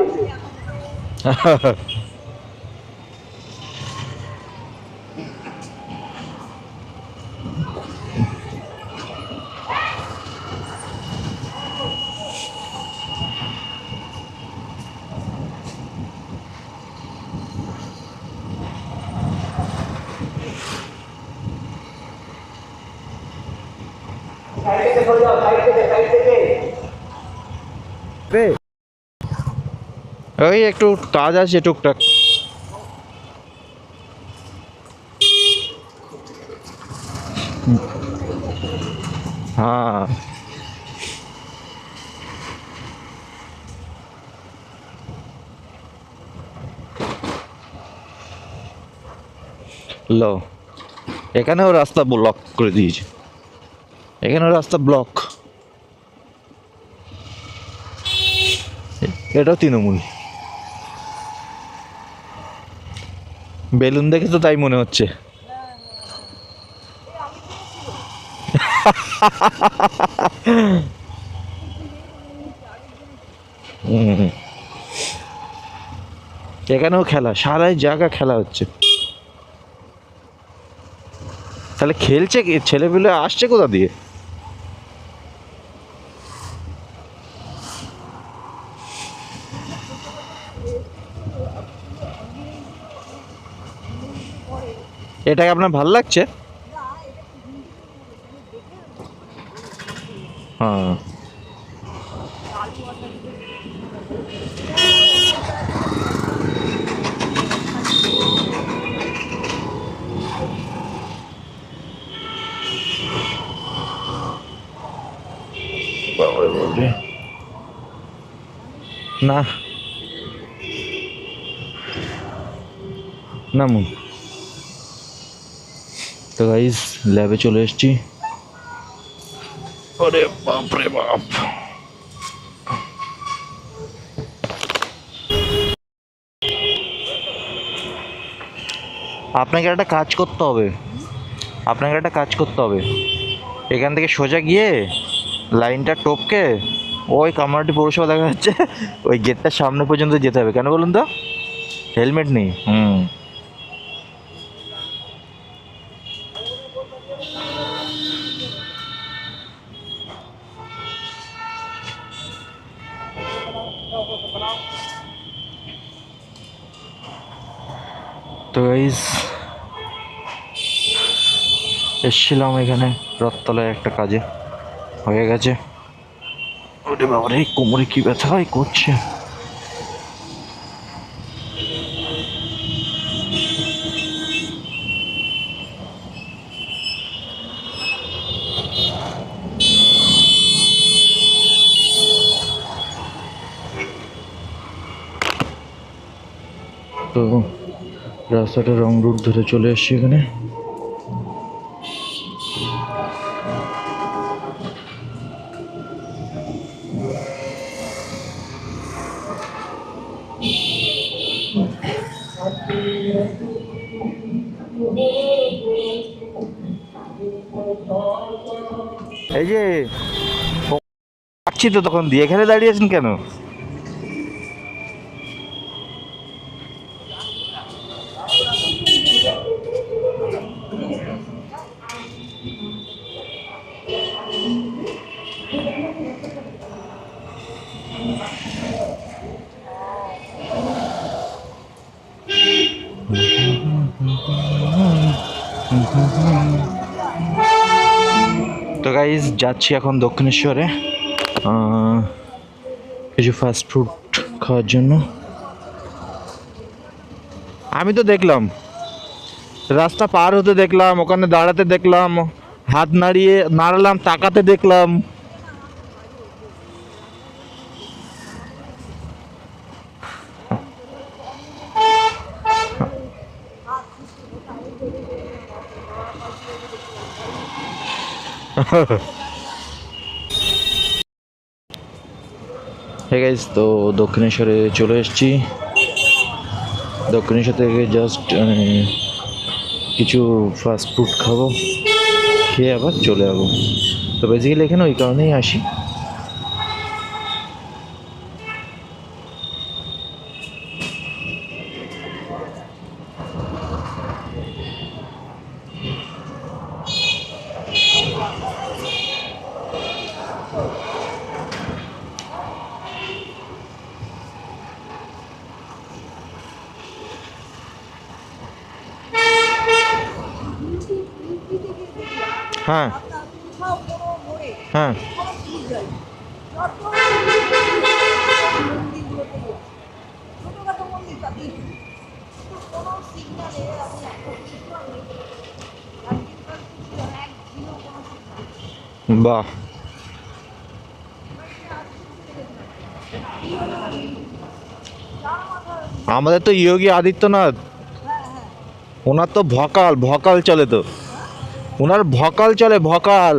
ওই একটু কাজ আছে টুকটাক। হ্যাঁ, লো, এখানেও রাস্তা ব্লক করে দিয়েছে, এখানেও রাস্তা ব্লক। এটাও তৃণমূল। বেলুন দেখে তো তাই মনে হচ্ছে। এখানেও খেলা, সারাই জায়গা খেলা হচ্ছে। তাহলে খেলছে কি, ছেলেপিলে আসছে কোথা দিয়ে? এটাকে আপনার ভালো লাগছে? হ্যাঁ, না নামুন। তো গাইস, ল্যাবে চলে এসেছি। ওরে বাপ রে বাপ, আপনাকে একটা কাজ করতে হবে, এখান থেকে সোজা গিয়ে লাইনটা টপকে ওই কামারহাটি পৌরসভা দেখা যাচ্ছে, ওই গেটটার সামনে পর্যন্ত যেতে হবে। কেন বলুন তো? হেলমেট নেই। তো গাইস, এসছিলাম এখানে রথতলায় একটা কাজে। হয়ে গেছে। ওরে বাবারে, কোমরে কি ব্যথা হয় করছে। তো রাস্তাটা রং রুট ধরে চলে এসছি এখানে। এই যে আসছি তো তখন দিয়ে, এখানে দাঁড়িয়ে আছেন কেন? তো গাইজ যাচ্ছি এখন দক্ষিণেশ্বরে কিছু ফাস্ট ফুড খাওয়ার জন্য। আমি তো দেখলাম রাস্তা পার হতে দেখলাম, ওখানে দাঁড়াতে দেখলাম, হাত নাড়ালাম, তাকাতে দেখলাম। হ্যাঁ গাইজ, তো দক্ষিণেশ্বরে চলে এসেছি। দক্ষিণেশ্বর থেকে জাস্ট কিছু ফাস্ট ফুড খাবো, খেয়ে আবার চলে যাবো। তো বেসিক্যালি এখানে ওই কারণেই আসি। হ্যাঁ হ্যাঁ, বাহ। আমাদের তো যোগী আদিত্যনাথ, ওনার তো ভকাল ভকাল চলে, তো ওনার ভকাল চলে, ভকাল।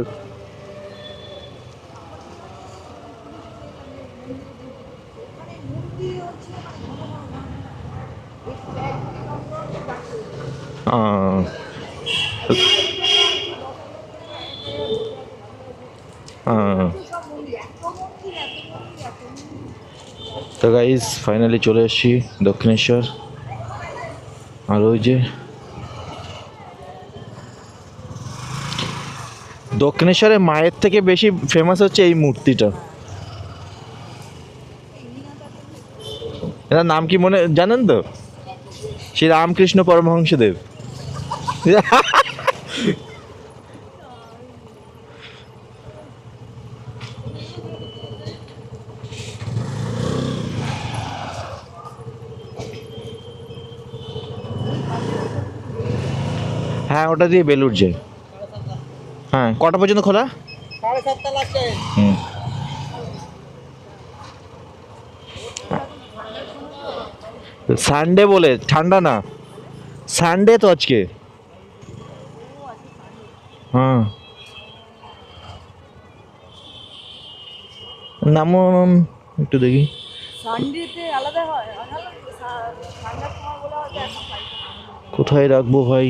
তো গাইস ফাইনালি চলে এসেছি দক্ষিণেশ্বর। আর ওই যে দক্ষিণেশ্বরে মায়ের থেকে বেশি ফেমাস হচ্ছে এই মূর্তিটা। এটার নাম কি মনে জানেন তো? শ্রী রামকৃষ্ণ পরমহংসদেব। হ্যাঁ, ওটা দিয়ে বেলুড় যায়। হ্যাঁ, কটা পর্যন্ত খোলা? 7:30 লাগছে। হুম। সানডে বলে, ঠান্ডা না, সানডে তো আজকে। হ্যাঁ, নামুন একটু দেখি। সানডেতে আলাদা হয়, ঠান্ডার সময় বলা হয় এখন কোথায় রাখবো ভাই?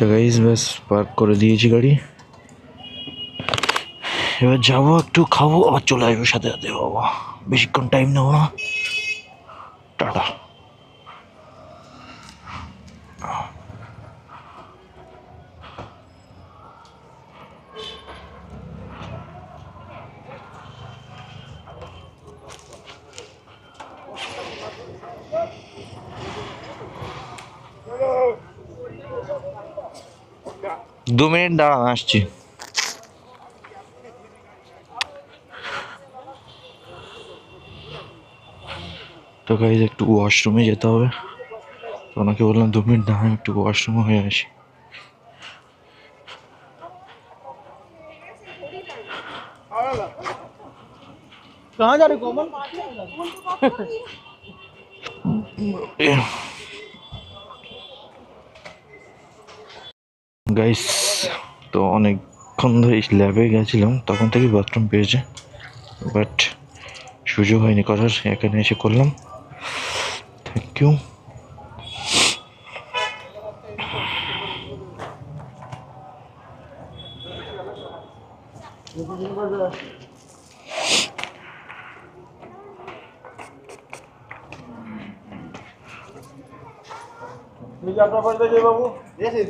তো গাইস ব্যাস পার্ক করে দিয়েছি গাড়ি, এবার যাবো একটু খাবো, আবার চলে আসবো সাথে সাথে। বাবা বেশিক্ষণ টাইম নেবো না, টাটা। দু মিনিট দাঁড়ান, আসছি। তো গাইজ একটু ওয়াশরুমে যেতে হবে, তো ওনাকে বললাম 2 মিনিট দাঁড়ান, একটু ওয়াশরুমে হয়ে আসি। গাইস তো অনেকক্ষণ ধরে ল্যাবে গেছিলাম, তখন থেকে বাথরুম পেয়েছে, বাট সুযোগ হয়নি করার, এখানে এসে করলাম। Thank you.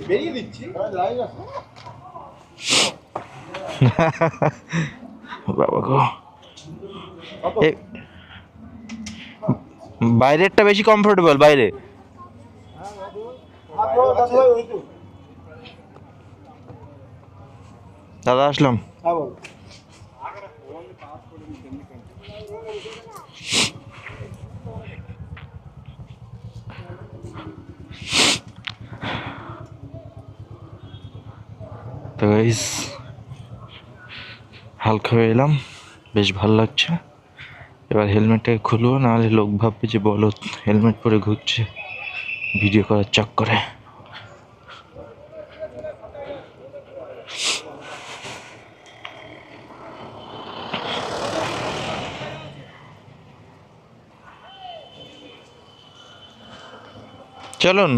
বেরিয়ে দিচ্ছি। বাবা গো, বাইরেরটা বেশি কমফোর্টেবল, বাইরে। দাদা আসলাম। তো গাইস হালকা হয়ে এলাম, বেশ ভালো লাগছে। এবার হেলমেটটাকে খুলবো, নাহলে লোক ভাববে যে বলো হেলমেট পরে ঘুরছে ভিডিও করার চক্করে। চলুন।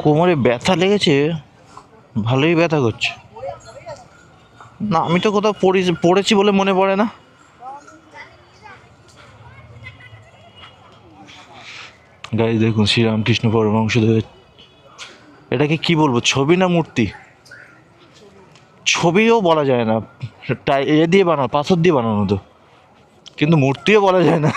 কোমরে ব্যথা লেগেছে, ভালোই ব্যথা করছে। না আমি তো কোথাও পড়েছি বলে মনে পড়ে না। গাইস দেখুন, শ্রীরামকৃষ্ণ পরমহংসদেবের, এটাকে কি বলবো, ছবি না মূর্তি? ছবিও বলা যায় না, এ দিয়ে বানানো, পাথর দিয়ে বানানো তো, কিন্তু মূর্তিও বলা যায় না।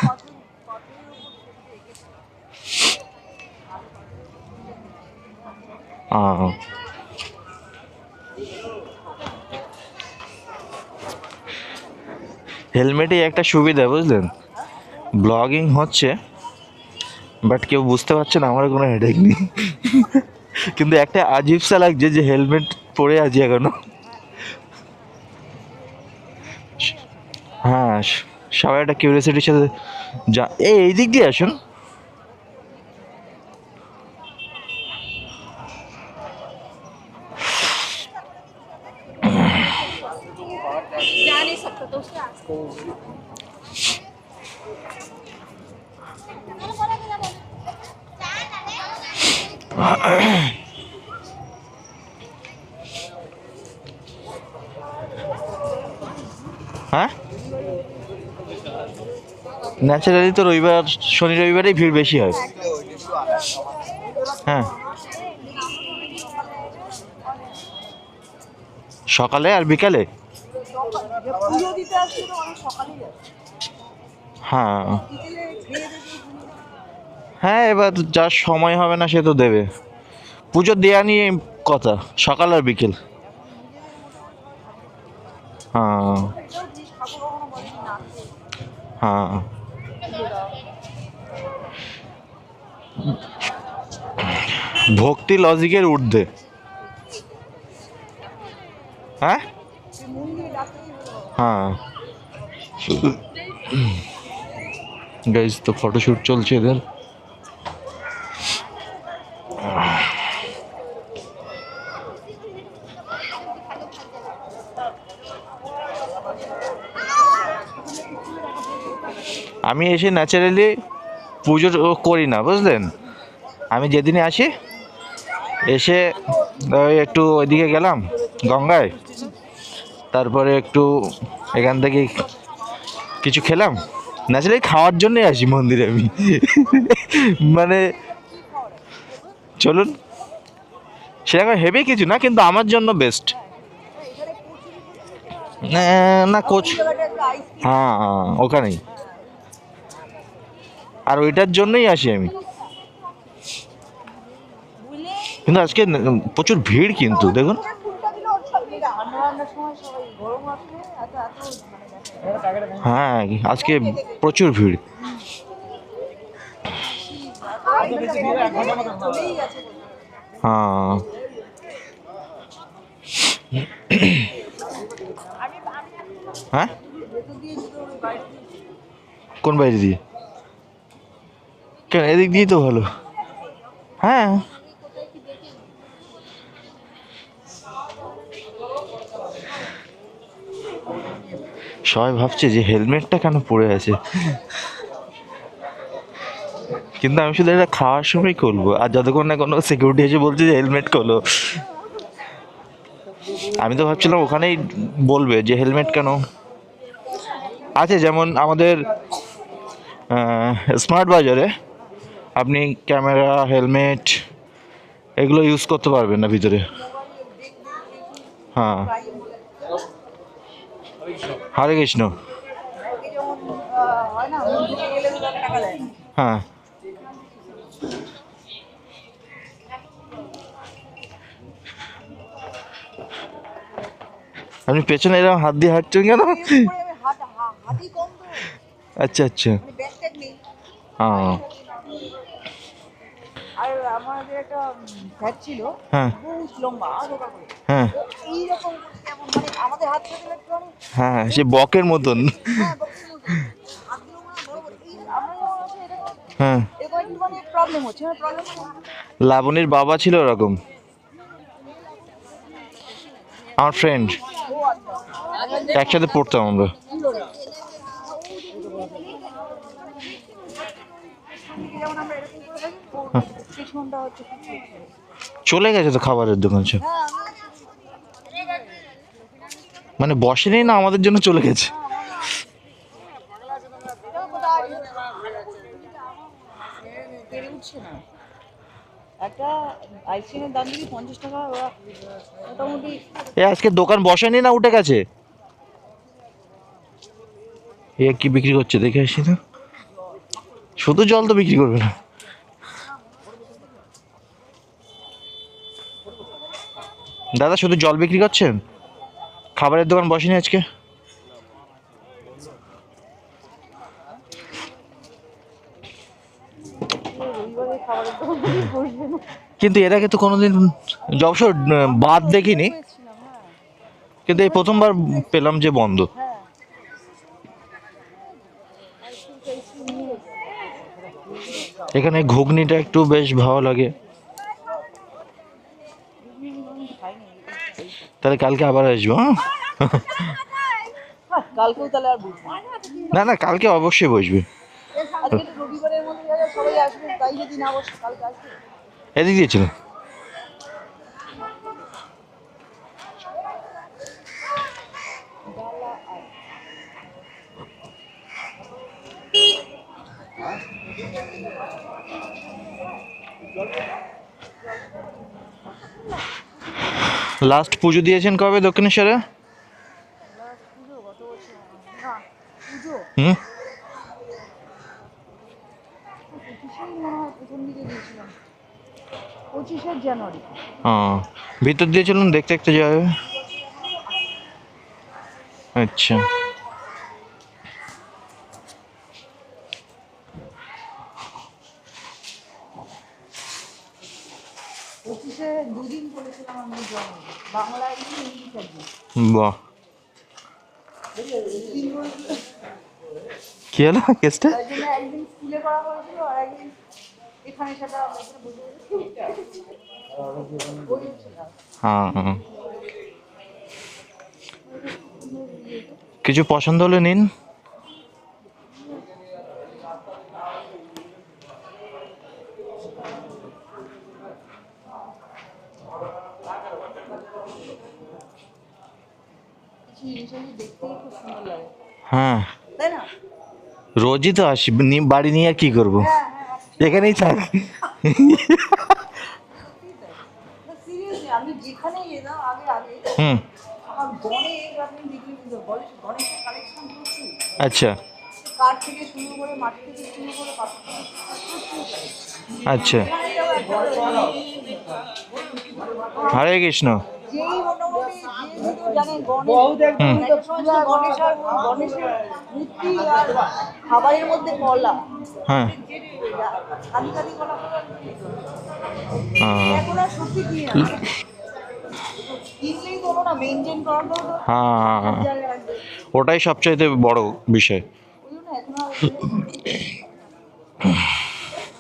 হেলমেটে একটা সুবিধা বুঝলেন, ব্লগিং হচ্ছে বাট কেউ বুঝতে পারছে না, আমার কোনো হেডেক নেই। কিন্তু একটা আজিবসা লাগছে যে হেলমেট পরে আছি এখনো। হ্যাঁ, সবাই একটা কিউরিয়াসিটির সাথে যা। এই দিক দিয়ে আসুন। जा नहीं सकता तो उससे आज হ্যাঁ, ন্যাচারালি তো রবিবার, শনি রবিবারেই ভিড় বেশি হয়। হ্যাঁ, সকালে আর বিকালে। হ্যাঁ হ্যাঁ, এবার যার সময় হবে না সে তো দেবে। পুজো দেয়া নিয়ে কথা, সকাল আর বিকেল। হ্যাঁ হ্যাঁ, ভক্তি লজিকের ঊর্ধ্বে। হ্যাঁ হ্যাঁ গাইজ, তো ফটোশ্যুট চলছে এদের। আমি এসে ন্যাচারালি পুজো করি না, বুঝলেন। আমি যেদিনই আসি এসে ওই একটু ওইদিকে গেলাম গঙ্গায়, তারপরে একটু এখান থেকে কিছু খেলাম। ন্যাচারালি খাওয়ার জন্যই আসি মন্দিরে আমি। মানে চলুন, সেরকম হেভি কিছু না, কিন্তু আমার জন্য বেস্ট। না কোচ, হ্যাঁ ওখানেই, আর ওইটার জন্যই আসি আমি। কিন্তু আজকে প্রচুর ভিড় কিন্তু দেখুন। হ্যাঁ আজকে প্রচুর ভিড়। হ্যাঁ হ্যাঁ, কোন বাইরে দিয়ে? কেন, এদিক দিয়েই তো ভালো। হ্যাঁ সবাই ভাবছে যে হেলমেটটা কেন পরে আছে, কিন্তু আমি শুধু এটা খাওয়ার সময় করবো, আর যতক্ষণ না কোনো সিকিউরিটি এসে বলছে যে হেলমেট খোলো। আমি তো ভাবছিলাম ওখানেই বলবে যে হেলমেট কেন আছে, যেমন আমাদের স্মার্ট বাজারে আপনি ক্যামেরা, হেলমেট এগুলো ইউজ করতে পারবেন না ভিতরে। হ্যাঁ, হরে কৃষ্ণ। হ্যাঁ আপনি পেছনে এরকম হাত দিয়ে হাঁটছেন কেন? আচ্ছা আচ্ছা, হ্যাঁ আর আমাদের একটা ফ্যাট ছিল, হ্যাঁ বহুত লম্বা হ্যাঁ এইরকম, কেমন মানে আমাদের হাত থেকে একটুখানি, হ্যাঁ, সে বকের মতন। হ্যাঁ বক্সের মতো। হাতগুলো মানে বড় বড়। এই আমরা যখন আছি এরকম হ্যাঁ, এরকম একটু মানে প্রবলেম হচ্ছে, প্রবলেম লাবণীর বাবা ছিল ওরকম, আমার ফ্রেন্ড, একসাথে পড়তাম আমরা। যেমন আমরা এরকম করে থাকি, পেছনটা হচ্ছে কিছু। চলে গেছে তো খাবারের দোকান সব, হ্যাঁ মানে বসেনি না, আমাদের জন্য চলে গেছে। পেরে উঠছে না। একটা আইসক্রিমের দাম যদি 50 টাকা, ওরা মোটামুটি এ আজকে দোকান বসেনি না, উঠে গেছে। এ কি বিক্রি করছে দেখে আসি না, শুধু জল তো বিক্রি করবে না। দাদা শুধু জল বিক্রি করছেন, খাবারের দোকান বসেনি আজকে? রবিবারে খাবারের দোকান বসবে না। কিন্তু এর আগে তো কোনোদিন অবশ্য বাদ দেখিনি, হয়েছিলাম, হ্যাঁ কিন্তু এই প্রথমবার পেলাম যে বন্ধ। হ্যাঁ এখানে ঘুগনিটা একটু বেশ ভালো লাগে। তাহলে কালকে আবার আসবো। হ্যাঁ কালকেও তাহলে আর বুঝবো না না, কালকে অবশ্যই বসবে। আজকে তো রবিবারের মধ্যে যারা সবাই আসবে, তাই যদি না বসে কালকে আসবে। এদিক দিয়েছিল। লাস্ট পুজো দিয়েছেন কবে দক্ষিণেশ্বরে? পুজো গত বছর না, পুজো হুম, 25 মনে হয় প্রথম দিকে দিয়েছিলাম, 25 জানুয়ারি। ভিতর দিয়ে চলুন, দেখতে দেখতে যাবে। আচ্ছা, পঁচিশে দুদিন করেছিলাম আমি জন্ম, বাংলা একদিন, ইংলিশ একদিন। বাহ, কি হলো কেসটা? তার জন্য একদিন স্কুলে করা হয়েছিল, আর একদিন এখানে, সেটা আমরা এখানে বসে বসেছিলাম। হ্যাঁ, কিছু পছন্দ হলে নিন। কিছু জিনিস আছে দেখতেই খুব সুন্দর লাগে, হ্যাঁ তাই না? রোজই তো আসি, বাড়ি নিয়ে আর কি করবো, এখানেই থাক। সিরিয়াসলি আমি যেখানে যেতাম আগে আগে হুম, আমার গণেশ, আপনি দেখলে বুঝতে পারবেন, গণেশের কালেকশন প্রচুর, আচ্ছা কাঠ থেকে শুরু করে মাটি থেকে শুরু করে পাথর থেকে শুরু করে প্রচুর collection। আচ্ছা। এখানে যাওয়া একটা হরে কৃষ্ণ। যেই মোটামুটি যে শুধু জানে গণেশ, একটা সময় ছিল গণেশ আর গণেশের মূর্তি আর খাবারের মধ্যে কলা, হ্যাঁ যে কালি কালি কলা হ্যাঁ এখন আর সত্যি কি না কিনলেই তো না মেনটেন করাটা তো হ্যাঁ, জায়গায় রাখবে। ওটাই সবচাইতে বড় বিষয়। ওই জন্য এখন আর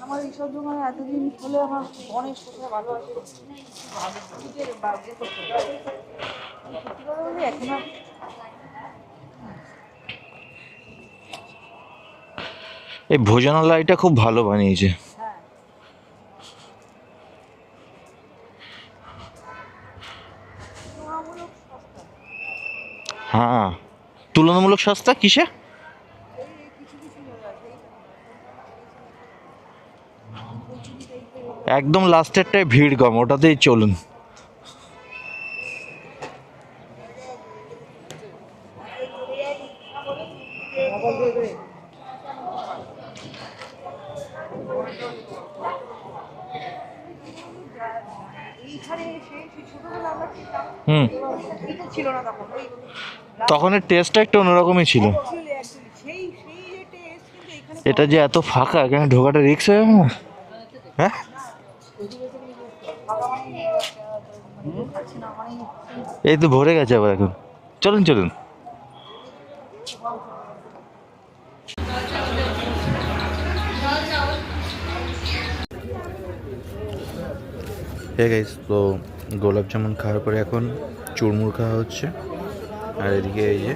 আমার এইসব দোকানে এতদিন হলে আমার গণেশ কোথায় ভালো আছে নিজের বাড়িতে করতে হবে। সত্যি কথা বলি এখন আর এই ভোজনালয়টা খুব ভালো বানিয়েছে। হ্যাঁ তুলনামূলক সস্তা। হ্যাঁ, তুলনামূলক সস্তা কিসে? এই কিছু কিছু জায়গা আছে একদম লাস্টেরটায় ভিড় কম, ওটাতেই চলুন। এইখানে এসে সেই ছোটবেলা আমরা খেতাম, হুম, এটা ছিল না তখন ওই তখনের টেস্টটা একটু অন্যরকমই ছিল। actually সেই সেই যে টেস্ট কিন্তু এখানে এটা যে এত ফাঁকা, এখানে ঢোকাটা রিস্ক হয়ে যাবে না? হ্যাঁ বাবা মানে খাচ্ছে না মানে এই তো ভরে গেছে আবার এখন। চলুন চলুন। গাইস, তো গোলাপ জামুন খাওয়ার পরে এখন চুরমুর খাওয়া হচ্ছে, আর এদিকে এই যে,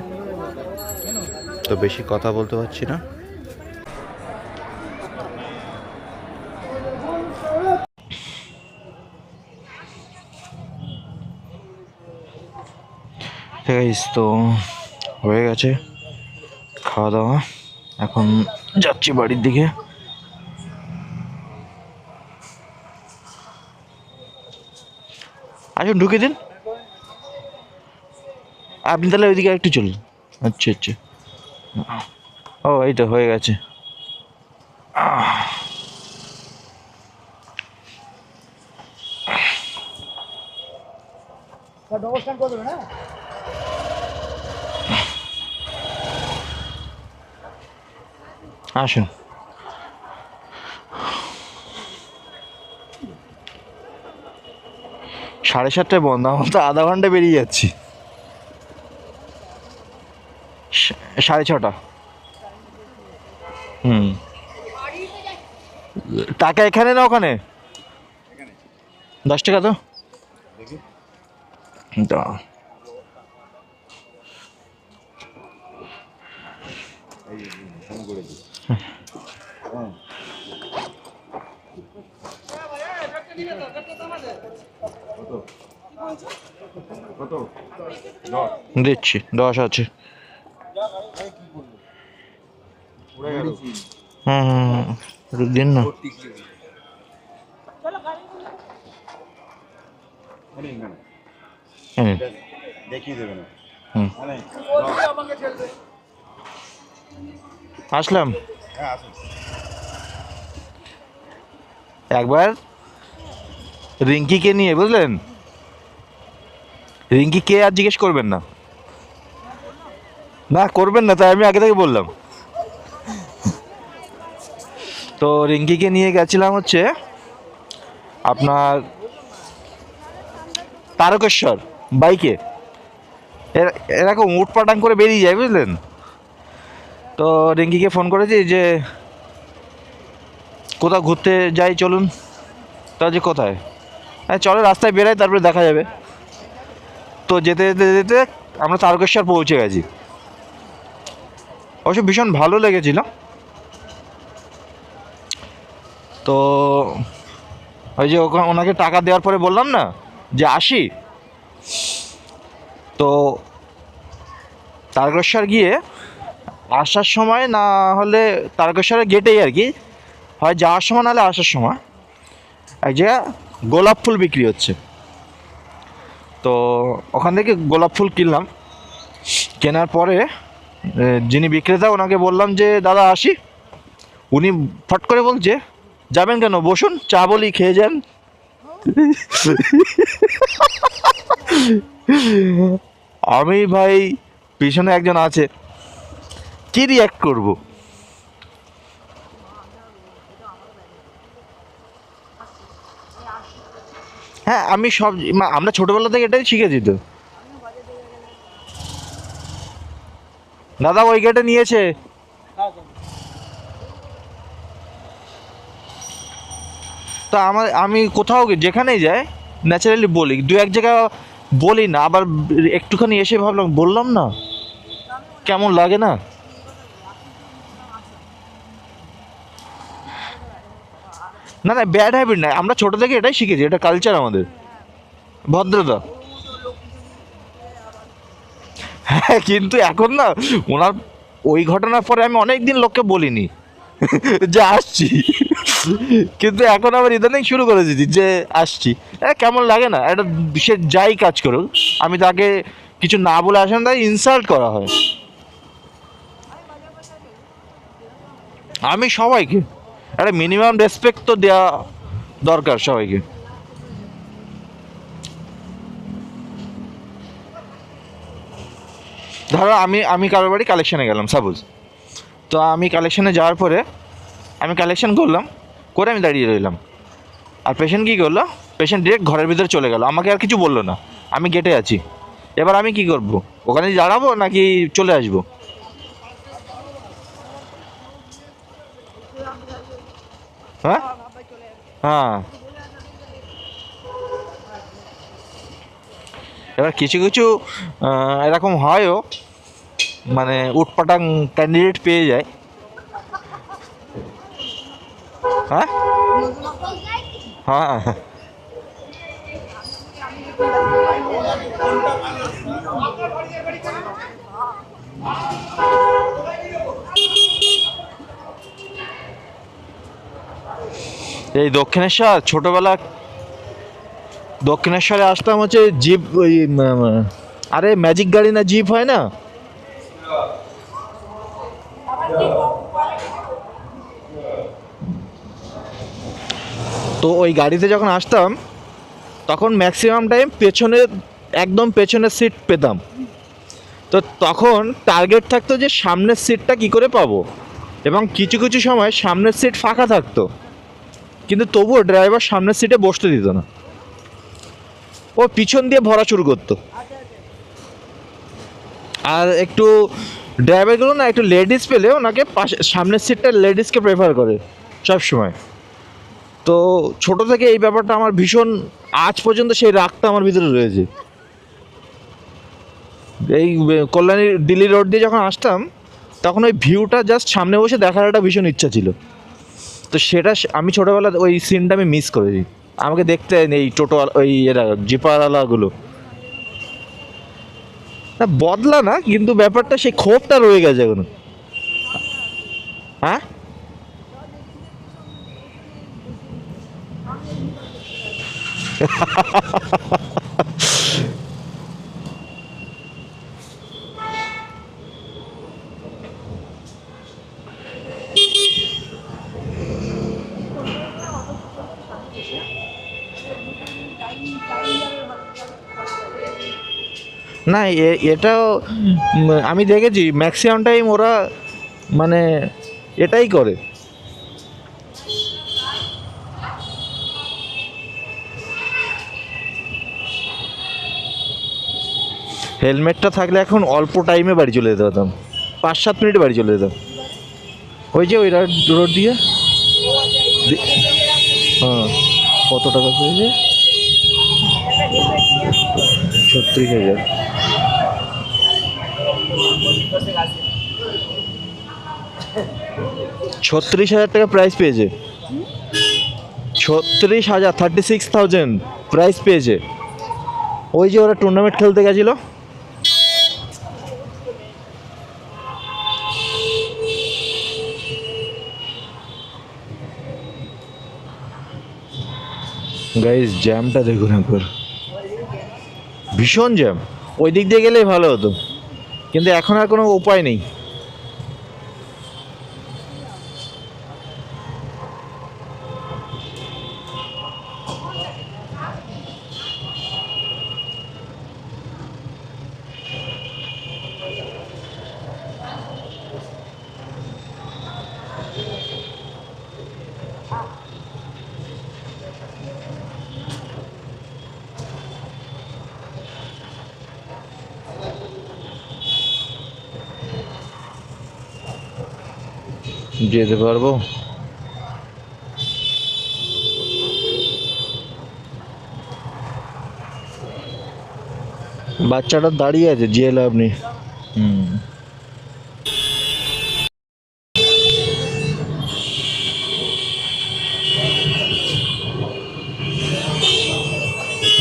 তো বেশি কথা বলতে পারছি না। গাইস, তো হয়ে গেছে খাওয়া দাওয়া, এখন যাচ্ছি বাড়ির দিকে। আসুন ঢুকে দিন, আপনি তাহলে ওইদিকে একটু চলুন। আচ্ছা আচ্ছা, ও এই তো হয়ে গেছে। ডবল স্ট্যান্ড করে দেবেন, হ্যাঁ? আসুন। সাড়ে 7টায় বন্ধ, আমার তো আধা ঘন্টা বেরিয়ে যাচ্ছি। 6:30। হুম, টাকা এখানে না ওখানে? 10 টাকা তো দাও। দিচ্ছি, 10 আছে। হুম হুম হুম, একটু দিন না। দেখিয়ে দেবে না। হুম, আসলাম। একবার রিঙ্কিকে নিয়ে, বুঝলেন, রিঙ্কি কে আর জিজ্ঞেস করবেন না, না করবেন না, তাই আমি আগে থেকে বললাম। তো রিঙ্কিকে নিয়ে গেছিলাম হচ্ছে আপনার তারকেশ্বর বাইকে। এরকম উটপাটাং করে বেরিয়ে যায়, বুঝলেন। তো রিঙ্কিকে ফোন করেছি যে কোথাও ঘুরতে যাই চলুন। তা যে কোথায়? হ্যাঁ চলো, রাস্তায় বেরাই, তারপরে দেখা যাবে। তো যেতে যেতে যেতে আমরা তারকেশ্বর পৌঁছে গেছি। অবশ্য ভীষণ ভালো লেগেছিল। তো ওই যে ওনাকে টাকা দেওয়ার পরে বললাম না যে আসি, তো তারকেশ্বর গিয়ে আসার সময় না হলে তারকেশ্বরের গেটেই আর কি, হয় যাওয়ার সময় নাহলে আসার সময় এক জায়গায় গোলাপ ফুল বিক্রি হচ্ছে। তো ওখান থেকে গোলাপ ফুল কিনলাম। কেনার পরে যিনি বিক্রেতা ওনাকে বললাম যে দাদা আসি। উনি ফট করে বলছে যাবেন কেন, বসুন, চা বলি খেয়ে যান। আমি ভাই পিছনে একজন আছে, কি রিয়াক্ট করব? হ্যাঁ আমি সব আমরা ছোটবেলা থেকে এটাই শিখেছি তো। দাদা ওই গেটে নিয়েছে। তো আমি কোথাও যেখানেই যাই ন্যাচারালি বলি, দু এক জায়গায় বলি না, আবার একটুখানি এসে ভাবলাম বললাম না, কেমন লাগে না? না না ব্যাড হ্যাবিট না, আমরা ছোটো থেকে এটাই শিখেছি, এটা কালচার আমাদের, ভদ্রতা। হ্যাঁ কিন্তু এখন না ওনার ওই ঘটনার পরে আমি অনেক দিন লোককে বলিনি যে আসছি, কিন্তু এখন আবার ইদানিং শুরু করেছি যে আসছি। কেমন লাগে না? একটা সে যাই কাজ করুক, আমি তাকে কিছু না বলে আসেন, তাই ইনসাল্ট করা হয়। আমি সবাইকে একটা মিনিমাম রেসপেক্ট তো দেওয়া দরকার সবাইকে। ধরো আমি কারোর বাড়ি কালেকশানে গেলাম সাপোজ, তো আমি কালেকশানে যাওয়ার পরে আমি কালেকশান করলাম, করে আমি দাঁড়িয়ে রইলাম, আর পেশেন্ট কী করলো, পেশেন্ট ডিরেক্ট ঘরের ভিতরে চলে গেল, আমাকে আর কিছু বললো না, আমি গেটে আছি। এবার আমি কি করব, ওখানে দাঁড়াবো নাকি চলে আসবো? হ্যাঁ হ্যাঁ, এবার কিছু কিছু এরকম হয়ও, মানে উটপাটাং ক্যান্ডিডেট পেয়ে যায়। হ্যাঁ হ্যাঁ, এই দক্ষিণেশ্বর দক্ষিণেশ্বরে আসতাম হচ্ছে জিপ, ওই আরে ম্যাজিক গাড়ি না জিপ হয় না, তো ওই গাড়িতে যখন আসতাম তখন ম্যাক্সিমাম টাইম একদম পেছনের সিট পেতাম। তো তখন টার্গেট থাকতো যে সামনের সিটটা কি করে পাবো, এবং কিছু কিছু সময় সামনের সিট ফাঁকা থাকতো, কিন্তু তবুও ড্রাইভার সামনের সিটে বসতে দিত না, ও পিছন দিয়ে ভরা শুরু করতো। আর একটু ড্রাইভারগুলো না একটু লেডিস পেলে ওনাকে সামনের সিটটা লেডিসকে প্রেফার করে সব সময়। তো ছোট থেকে এই ব্যাপারটা আমার ভীষণ, আজ পর্যন্ত সেই রাগটা আমার ভিতরে রয়েছে। এই কল্যাণী দিল্লি রোড দিয়ে যখন আসতাম তখন ওই ভিউটা জাস্ট সামনে বসে দেখার একটা ভীষণ ইচ্ছা ছিল। তো সেটা আমি ছোটোবেলায় ওই সিনটা আমি মিস করেছি। আমাকে দেখতে এই টোটো ওই এরা জিপারওয়ালাগুলো না বদলা না, কিন্তু ব্যাপারটা সেই ক্ষোভটা রয়ে গেছে এখনো। হ্যাঁ না এটাও আমি দেখেছি ম্যাক্সিমাম টাইম ওরা মানে এটাই করে। হেলমেটটা থাকলে এখন অল্প টাইমে বাড়ি চলে যেতে পারতাম, 5-7 মিনিটে বাড়ি চলে যেতাম। ওই যে ওই রোড দিয়ে। হ্যাঁ কত টাকা পেয়েছে? 36,000। 36,000 টাকা প্রাইস পেয়েছে। 36,000, 36,000 প্রাইজ পেয়েছে। ওই যে ওরা টুর্নামেন্ট খেলতে গেছিল। গাইস জ্যামটা দেখুন একবার, ভীষণ জ্যাম। ওই দিক দিয়ে গেলেই ভালো হতো, কিন্তু এখন আর কোনো উপায় নেই। যেতে পারবো? বাচ্চাটা দাঁড়িয়ে আছে, যে লাভ নেই।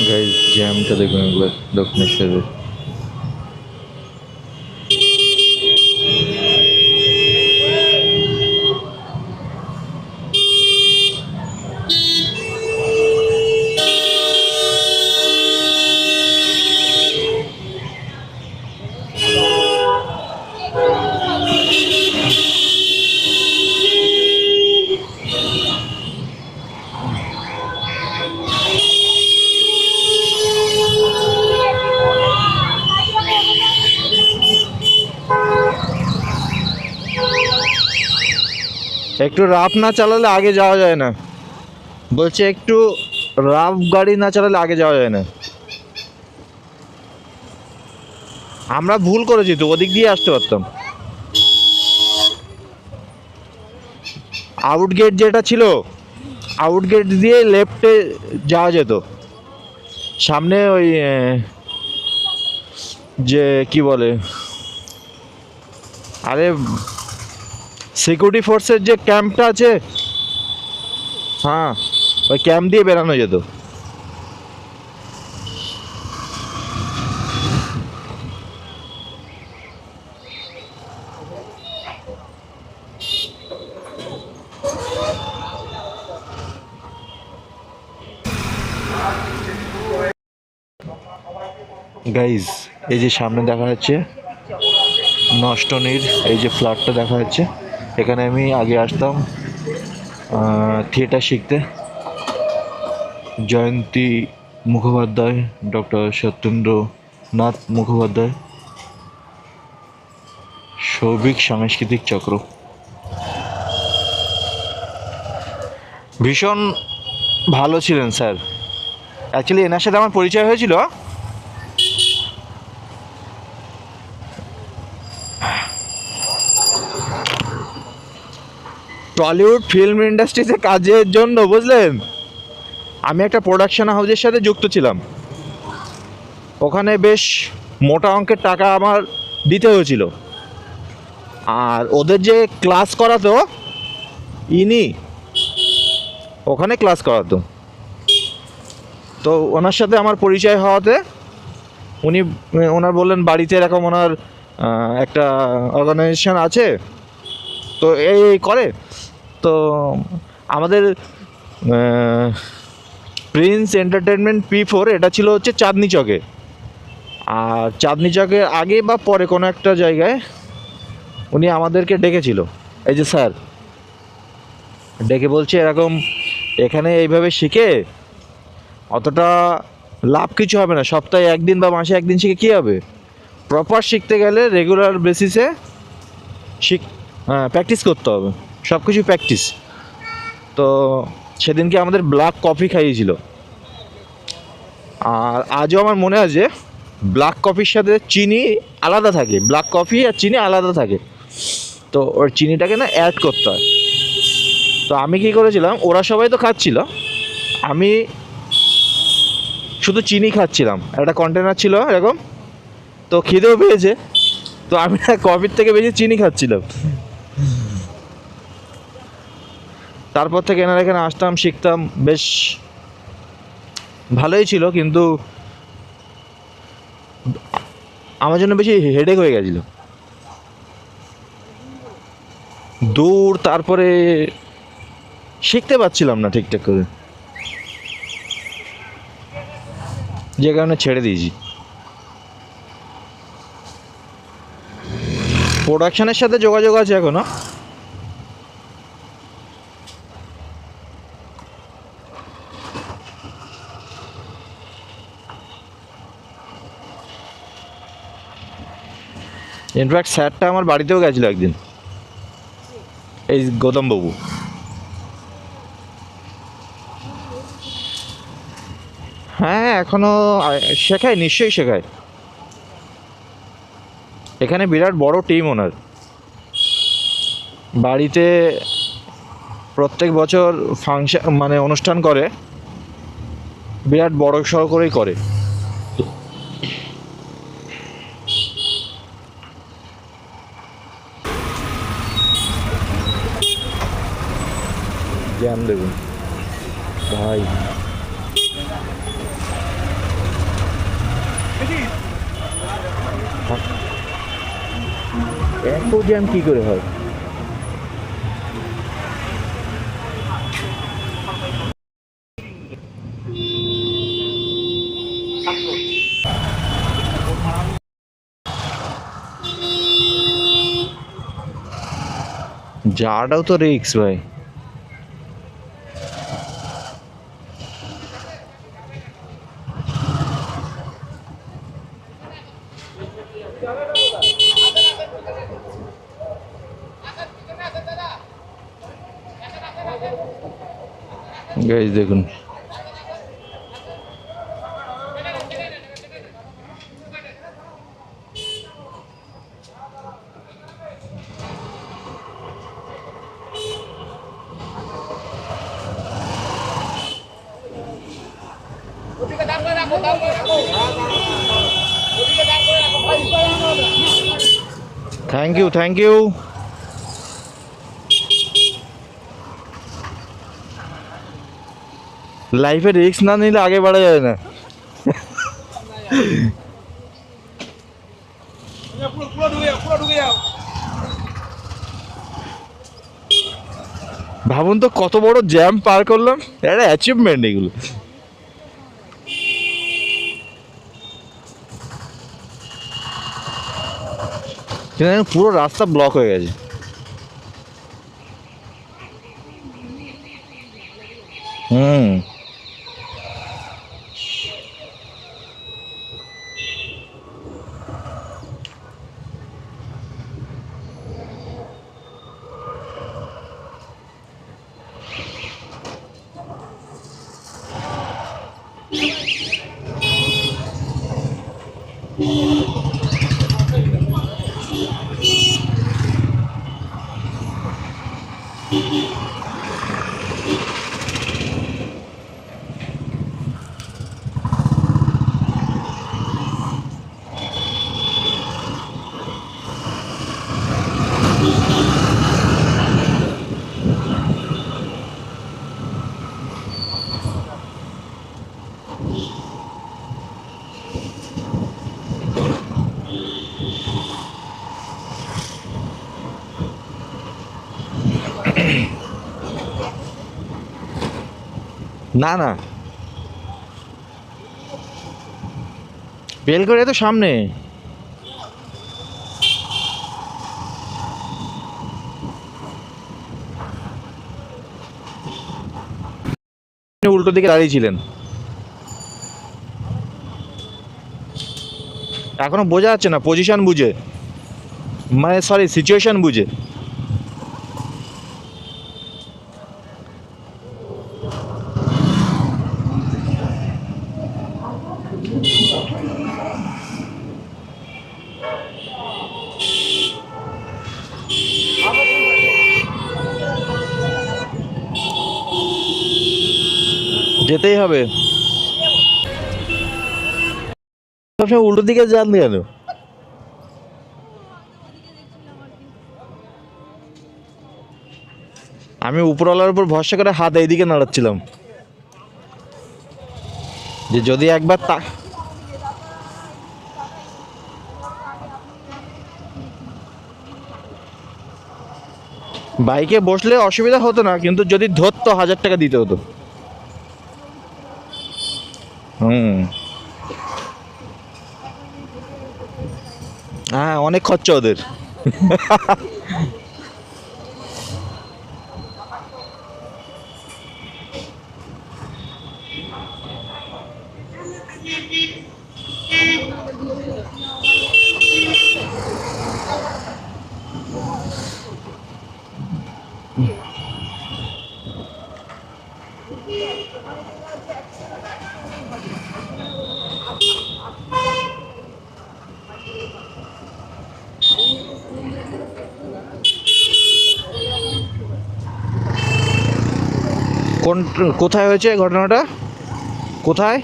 গাইস জ্যামটা দেখুন একবার দক্ষিণেশ্বরের। একটু রাফ না চালালে আগে যাওয়া যায় না, বলছে একটু রাফ গাড়ি না চালালে আগে যাওয়া যায় না। আমরা ভুল করেছি তো, ওদিক দিয়ে আসতে পারতাম। আউট গেট যেটা ছিল, আউট গেট দিয়ে লেফটে যাওয়া যেত। সামনে ওই যে কি বলে, আরে সিকিউরিটি ফোর্সের যে ক্যাম্পটা আছে, হ্যাঁ ওই ক্যাম্প দিয়ে বেরানো যেত। গাইজ এই যে সামনে দেখা যাচ্ছে নষ্টনীর এই যে ফ্ল্যাটটা দেখা যাচ্ছে, এখানে আমি আগে আসতাম থিয়েটার শিখতে। জয়ন্তী মুখোপাধ্যায়, ডক্টর সত্যেন্দ্রনাথ মুখোপাধ্যায়, সৌভিক সাংস্কৃতিক চক্র। ভীষণ ভালো ছিলেন স্যার। অ্যাকচুয়ালি এনার সাথে আমার পরিচয় হয়েছিল টলিউড ফিল্ম ইন্ডাস্ট্রিতে কাজের জন্য, বুঝলেন। আমি একটা প্রোডাকশন হাউসের সাথে যুক্ত ছিলাম, ওখানে বেশ মোটা অঙ্কের টাকা আমার দিতে হয়েছিল। আর ওদের যে ক্লাস করাতো, ইনি ওখানে ক্লাস করাতো। তো ওনার সাথে আমার পরিচয় হওয়াতে ওনার বললেন বাড়িতে এরকম ওনার একটা অর্গানাইজেশন আছে, তো এই করে। তো আমাদের প্রিন্স এন্টারটেনমেন্ট P4 এটা ছিল হচ্ছে চাঁদনি চকে। আর চাঁদনি চকের আগে বা পরে কোনো একটা জায়গায় উনি আমাদেরকে ডেকেছিল। এই যে স্যার ডেকে বলছে এরকম এখানে এইভাবে শিখে অতটা লাভ কিছু হবে না, সপ্তাহে একদিন বা মাসে একদিন শিখে কী হবে, প্রপার শিখতে গেলে রেগুলার বেসিসে প্র্যাকটিস করতে হবে, সব কিছু প্র্যাকটিস। তো সেদিনকে আমাদের ব্ল্যাক কফি খাইয়েছিল। আর আজও আমার মনে আছে ব্ল্যাক কফির সাথে চিনি আলাদা থাকে, ব্ল্যাক কফি আর চিনি আলাদা থাকে, তো ওর চিনিটাকে না অ্যাড করতে হয়। তো আমি কী করেছিলাম, ওরা সবাই তো খাচ্ছিল, আমি শুধু চিনি খাচ্ছিলাম। একটা কন্টেনার ছিল এরকম, তো খিদেও পেয়েছে, তো আমি কফির থেকে বেশি চিনি খাচ্ছিলাম। তারপর থেকে এনার এখানে আসতাম, শিখতাম, বেশ ভালোই ছিল, কিন্তু আমার জন্য বেশি হেডেক হয়ে গেছিলো। দূর, তারপরে শিখতে পারছিলাম না ঠিকঠাক করে, যে কারণে ছেড়ে দিয়েছি। প্রোডাকশনের সাথে যোগাযোগ আছে এখনো। ইনফ্যাক্ট স্যারটা আমার বাড়িতেও গেছিলো একদিন, এই গৌতমবাবু। হ্যাঁ, এখনো শেখায়, নিশ্চয়ই শেখায়। এখানে বিরাট বড় টিম ওনার। বাড়িতে প্রত্যেক বছর ফাংশন মানে অনুষ্ঠান করে, বিরাট বড় সড় করেই করে। জ্যাম দেখুন ভাই, এত জ্যাম কি করে হয়? যাওয়াটাও তো রিক্স ভাই। গাইস দেখুন, থ্যাংক ইউ, থ্যাংক ইউ। লাইফে রিস্ক না নিলে আগে বাড়া যায় না। ভাবুন তো কত বড় জ্যাম পার করলাম, একটা অ্যাচিভমেন্ট এগুলো। পুরো রাস্তা ব্লক হয়ে গেছে। হুম, না না, বেলগড়ে তো সামনে। উল্টো দিকে দাঁড়িয়ে ছিলেন, এখনো বোঝা যাচ্ছে না পজিশন বুঝে, মানে সরি সিচুয়েশন বুঝে। যেতেই হবে। সবসময় উল্টো দিকে যান কেন? আমি উপরওয়ালার উপর ভরসা করে হাত এইদিকে নাড়াচ্ছিলাম যে যদি একবার বাইকে বসলে অসুবিধা হতো না, কিন্তু যদি ধরতো 1000 টাকা দিতে হতো। হ্যাঁ, অনেক খরচা ওদের। কোথায় হয়েছে ঘটনাটা? কোথায়?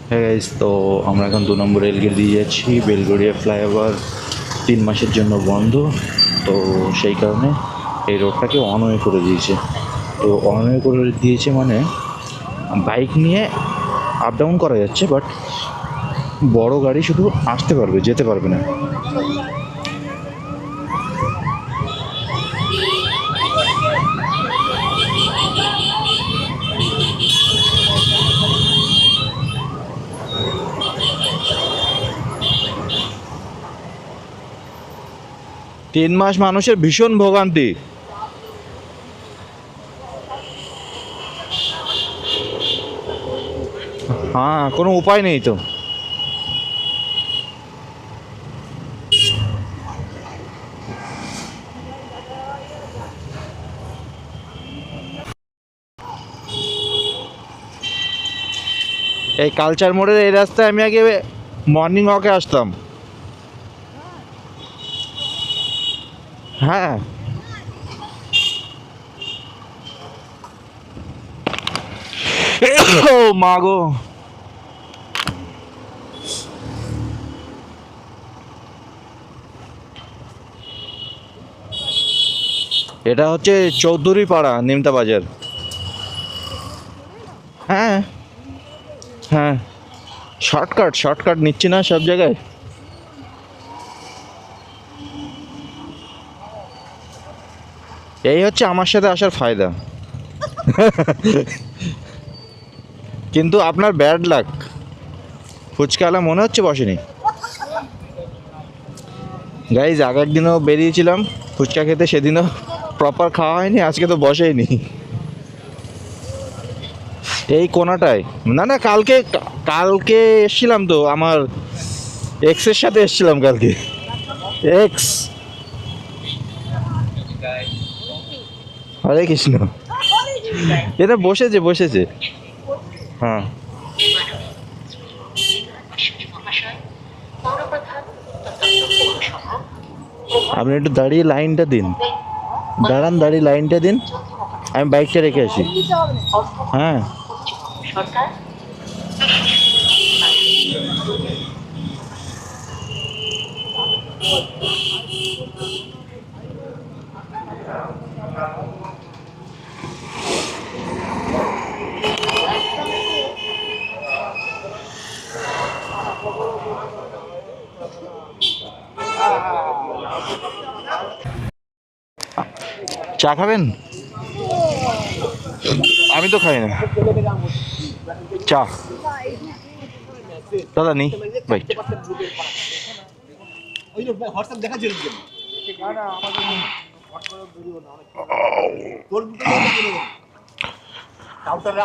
হ্যাঁ গাইস, তো আমরা এখন 2 নম্বর রেলগেট দিয়ে যাচ্ছি। বেলগড়িয়া ফ্লাইওভার 3 মাসের জন্য বন্ধ, তো সেই কারণে এই রোডটাকে অনওয়ে করে দিয়েছে। তো অনওয়ে করে দিয়েছে মানে বাইক নিয়ে আপ ডাউন করা যাচ্ছে, বাট বড় গাড়ি শুধু আসতে পারবে, যেতে পারবে না। তিন মাস মানুষের ভীষণ ভোগান্তি। হ্যাঁ, কোনো উপায় নেই তো। এই কালচার মোড়ের এই রাস্তায় আমি আগে মর্নিং ওয়াকে আসতাম। হ্যাঁ, ও মা গো, এটা হচ্ছে চৌধুরী পাড়া, নিমতা বাজার। হ্যাঁ হ্যাঁ, শর্টকাট নিচ্ছি না সব জায়গায়। এই হচ্ছে আমার সাথে আসার ফায়দা। কিন্তু আপনার ব্যাড লাক, ফুচকাওয়ালা মনে হচ্ছে বসেনি। গাইজ, আগের দিনও বেরিয়েছিলাম ফুচকা খেতে, সেদিনও প্রপার খাওয়া হয়নি, আজকে তো বসেইনি এই কোনাটায়। না, কালকে এসছিলাম তো, আমার এক্সের সাথে এসছিলাম কালকে। এক্স, হরে কৃষ্ণ। এটা বসেছে। হ্যাঁ, আপনি একটু দাঁড়িয়ে লাইনটা দিন, দাঁড়িয়ে লাইনটা দিন, আমি বাইকটা রেখে আসি। হ্যাঁ, চা খাবেন? আমি তো খাই না চা। দাদা নেই ভাই।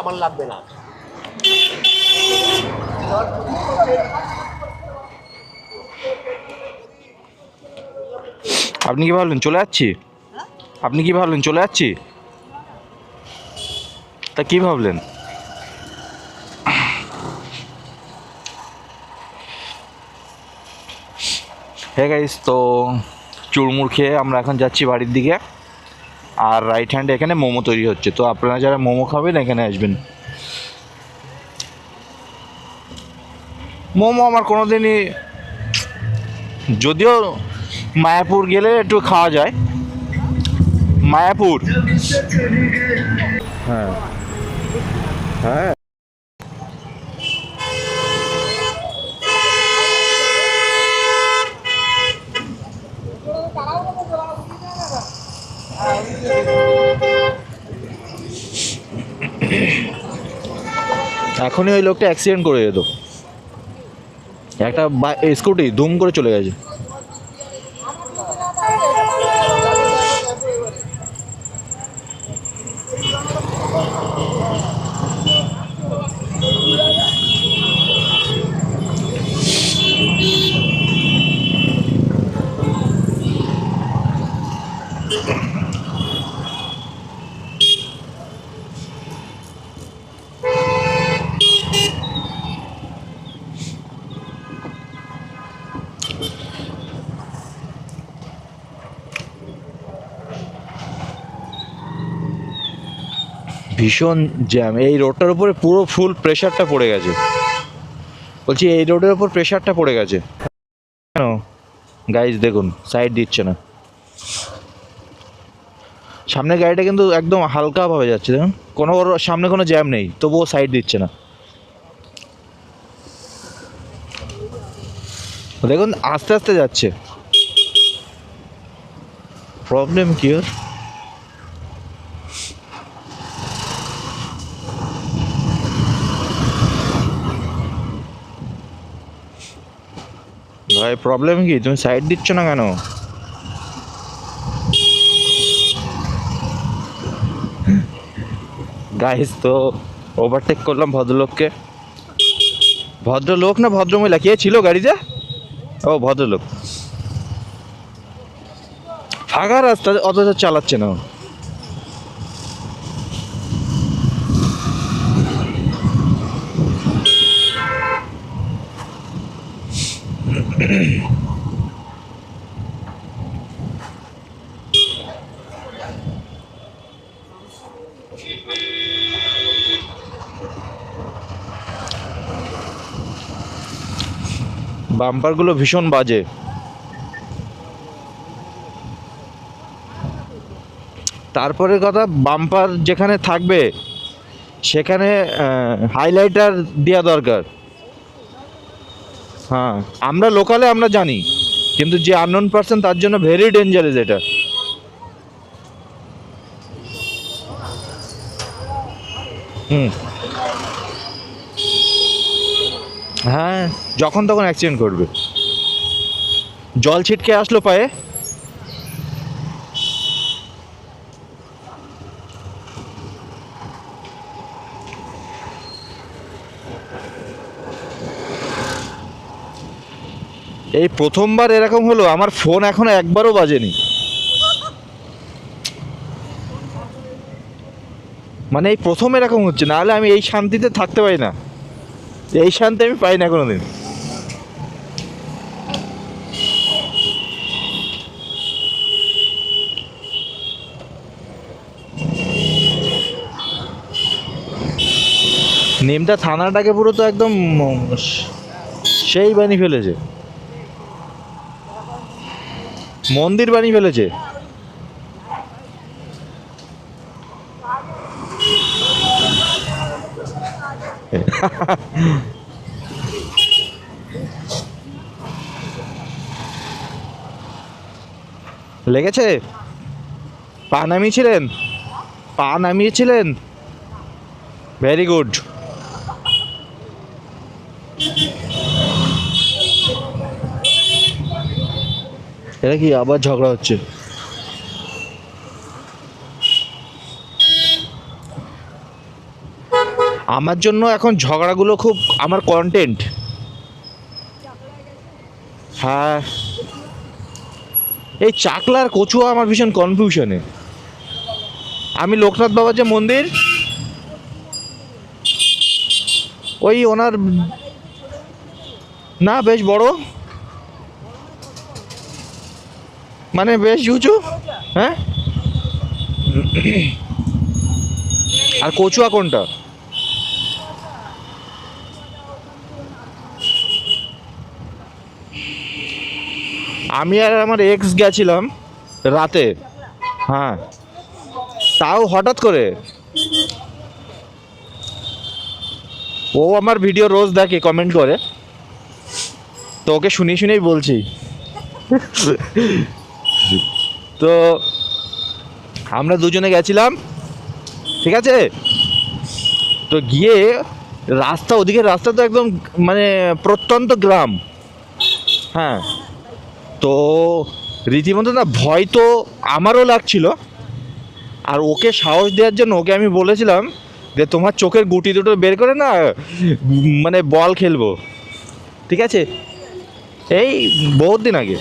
আমার লাগবে না। আপনি কি ভাবলেন চলে যাচ্ছি? আপনি কি ভাবলেন চলে যাচ্ছি? তা কি ভাবলেন? হ্যাঁ গাইস, তো চুরমুর খেয়ে আমরা এখন যাচ্ছি বাড়ির দিকে। আর রাইট হ্যান্ডে এখানে মোমো তৈরি হচ্ছে, তো আপনারা যারা মোমো খাবেন এখানে আসবেন। মোমো আমার কোনোদিনই যদিও মায়াপুর গেলে একটু খাওয়া যায়, মায়াপুর। হ্যাঁ হ্যাঁ, এখনই ওই লোকটা অ্যাক্সিডেন্ট করে যেত, একটা স্কুটি দুম করে চলে গেছে। ভীষণ জ্যাম, এই রোডটার উপরে পুরো ফুল প্রেশারটা পড়ে গেছে। বলছি এই রোডের উপর প্রেশারটা পড়ে গেছে কেন গাইজ, দেখুন সাইড দিচ্ছে না। সামনের গাড়িটা কিন্তু একদম হালকাভাবে যাচ্ছে, দেখুন কোনো ওর সামনে কোনো জ্যাম নেই, তবুও সাইড দিচ্ছে না। দেখুন আস্তে আস্তে যাচ্ছে, প্রবলেম কি ওর? ভাই প্রবলেম কি, তুমি সাইড দিচ্ছ না কেন? গাইস তো ওভারটেক করলাম ভদ্রলোককে। ভদ্রলোক না ভদ্রমহিলা কে ছিল গাড়িতে? ও ভদ্রলোক। ফাঁকা রাস্তা অথচ চালাচ্ছে না। বাম্পারগুলো ভীষণ বাজে। তারপরের কথা, বাম্পার যেখানে থাকবে সেখানে হাইলাইটার দেওয়া দরকার। হ্যাঁ, আমরা লোকালে আমরা জানি, কিন্তু যে আননোন পারসন তার জন্য ভেরি ডেঞ্জারাস এটা। হ্যাঁ, যখন তখন অ্যাক্সিডেন্ট করবে। জল ছিটকে আসলো পায়ে, এই প্রথমবার এরকম হলো। আমার ফোন এখনো একবারও বাজেনি, মানে এই প্রথম এরকম হচ্ছে, নাহলে আমি এই শান্তিতে থাকতে পারি না, এই শান্তি আমি পাই না কোনোদিন। নিমতা থানাটাকে পুরো তো একদম সেই বানিয়ে ফেলেছে, মন্দির বানিয়ে ফেলেছে। লেগেছে? পা নামিয়েছিলেন? পা নামিয়েছিলেন? Very good. এটা কি আবার ঝগড়া হচ্ছে? আমার জন্য এখন ঝগড়াগুলো খুব আমার কন্টেন্ট। হ্যাঁ, এই চাকলার কচুয়া আমার ভীষণ কনফিউশনে। আমি লোকনাথ বাবার যে মন্দির, ওই ওনার না বেশ বড়, মানে বেশ উঁচু। হ্যাঁ, আর কচুয়া কোনটা? আমি আর আমার এক্স গেছিলাম রাতে, হ্যাঁ, তাও হঠাৎ করে। ও আমার ভিডিও রোজ দেখে, কমেন্ট করে, তো ওকে শুনেই বলছি। তো আমরা দুজনে গেছিলাম, ঠিক আছে। তো গিয়ে রাস্তা, ওদিকে রাস্তা তো একদম মানে প্রত্যন্ত গ্রাম, হ্যাঁ। তো রীতিমতো না ভয় তো আমারও লাগছিল, আর ওকে সাহস দেওয়ার জন্য ওকে আমি বলেছিলাম যে তোমার চোখের গুটি দুটো বের করে না মানে বল খেলবো, ঠিক আছে। এই বহুত দিন আগে,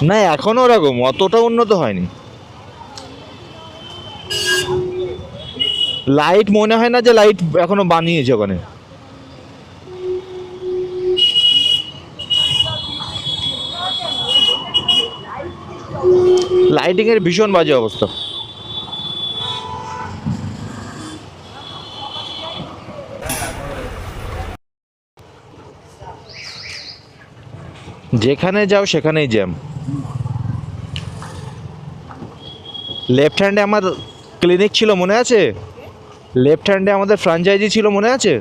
না এখনও ওরকম অতটা উন্নত হয়নি। লাইট মনে হয় না যে লাইট এখনো বানিয়েছে ওখানে। লাইটিং এর ভীষণ বাজে অবস্থা। যেখানে যাও সেখানেই জ্যাম। লেফট হ্যান্ডে আমার ক্লিনিক ছিল মনে আছে? লেফট হ্যান্ডে আমাদের ফ্র্যাঞ্চাইজি ছিল মনে আছে?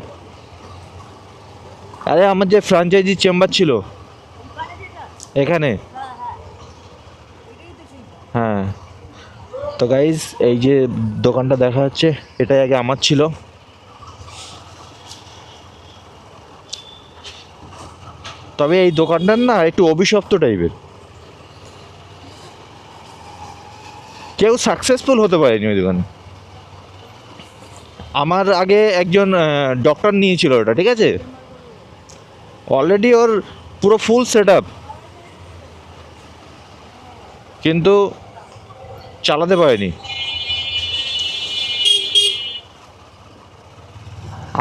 আরে আমার যে ফ্র্যাঞ্চাইজি চেম্বার ছিল এখানে, হ্যাঁ। তো গাইজ এই যে দোকানটা দেখা যাচ্ছে, এটাই আগে আমার ছিল। তবে এই দোকানটার না একটু অভিশপ্ত টাইপের, কেউ সাকসেসফুল হতে পারেনি ওই দোকানে। আমার আগে একজন ডক্টর নিয়েছিল ওটা, ঠিক আছে। অলরেডি ওর পুরো ফুল সেট আপ, কিন্তু চালাতে পারেনি।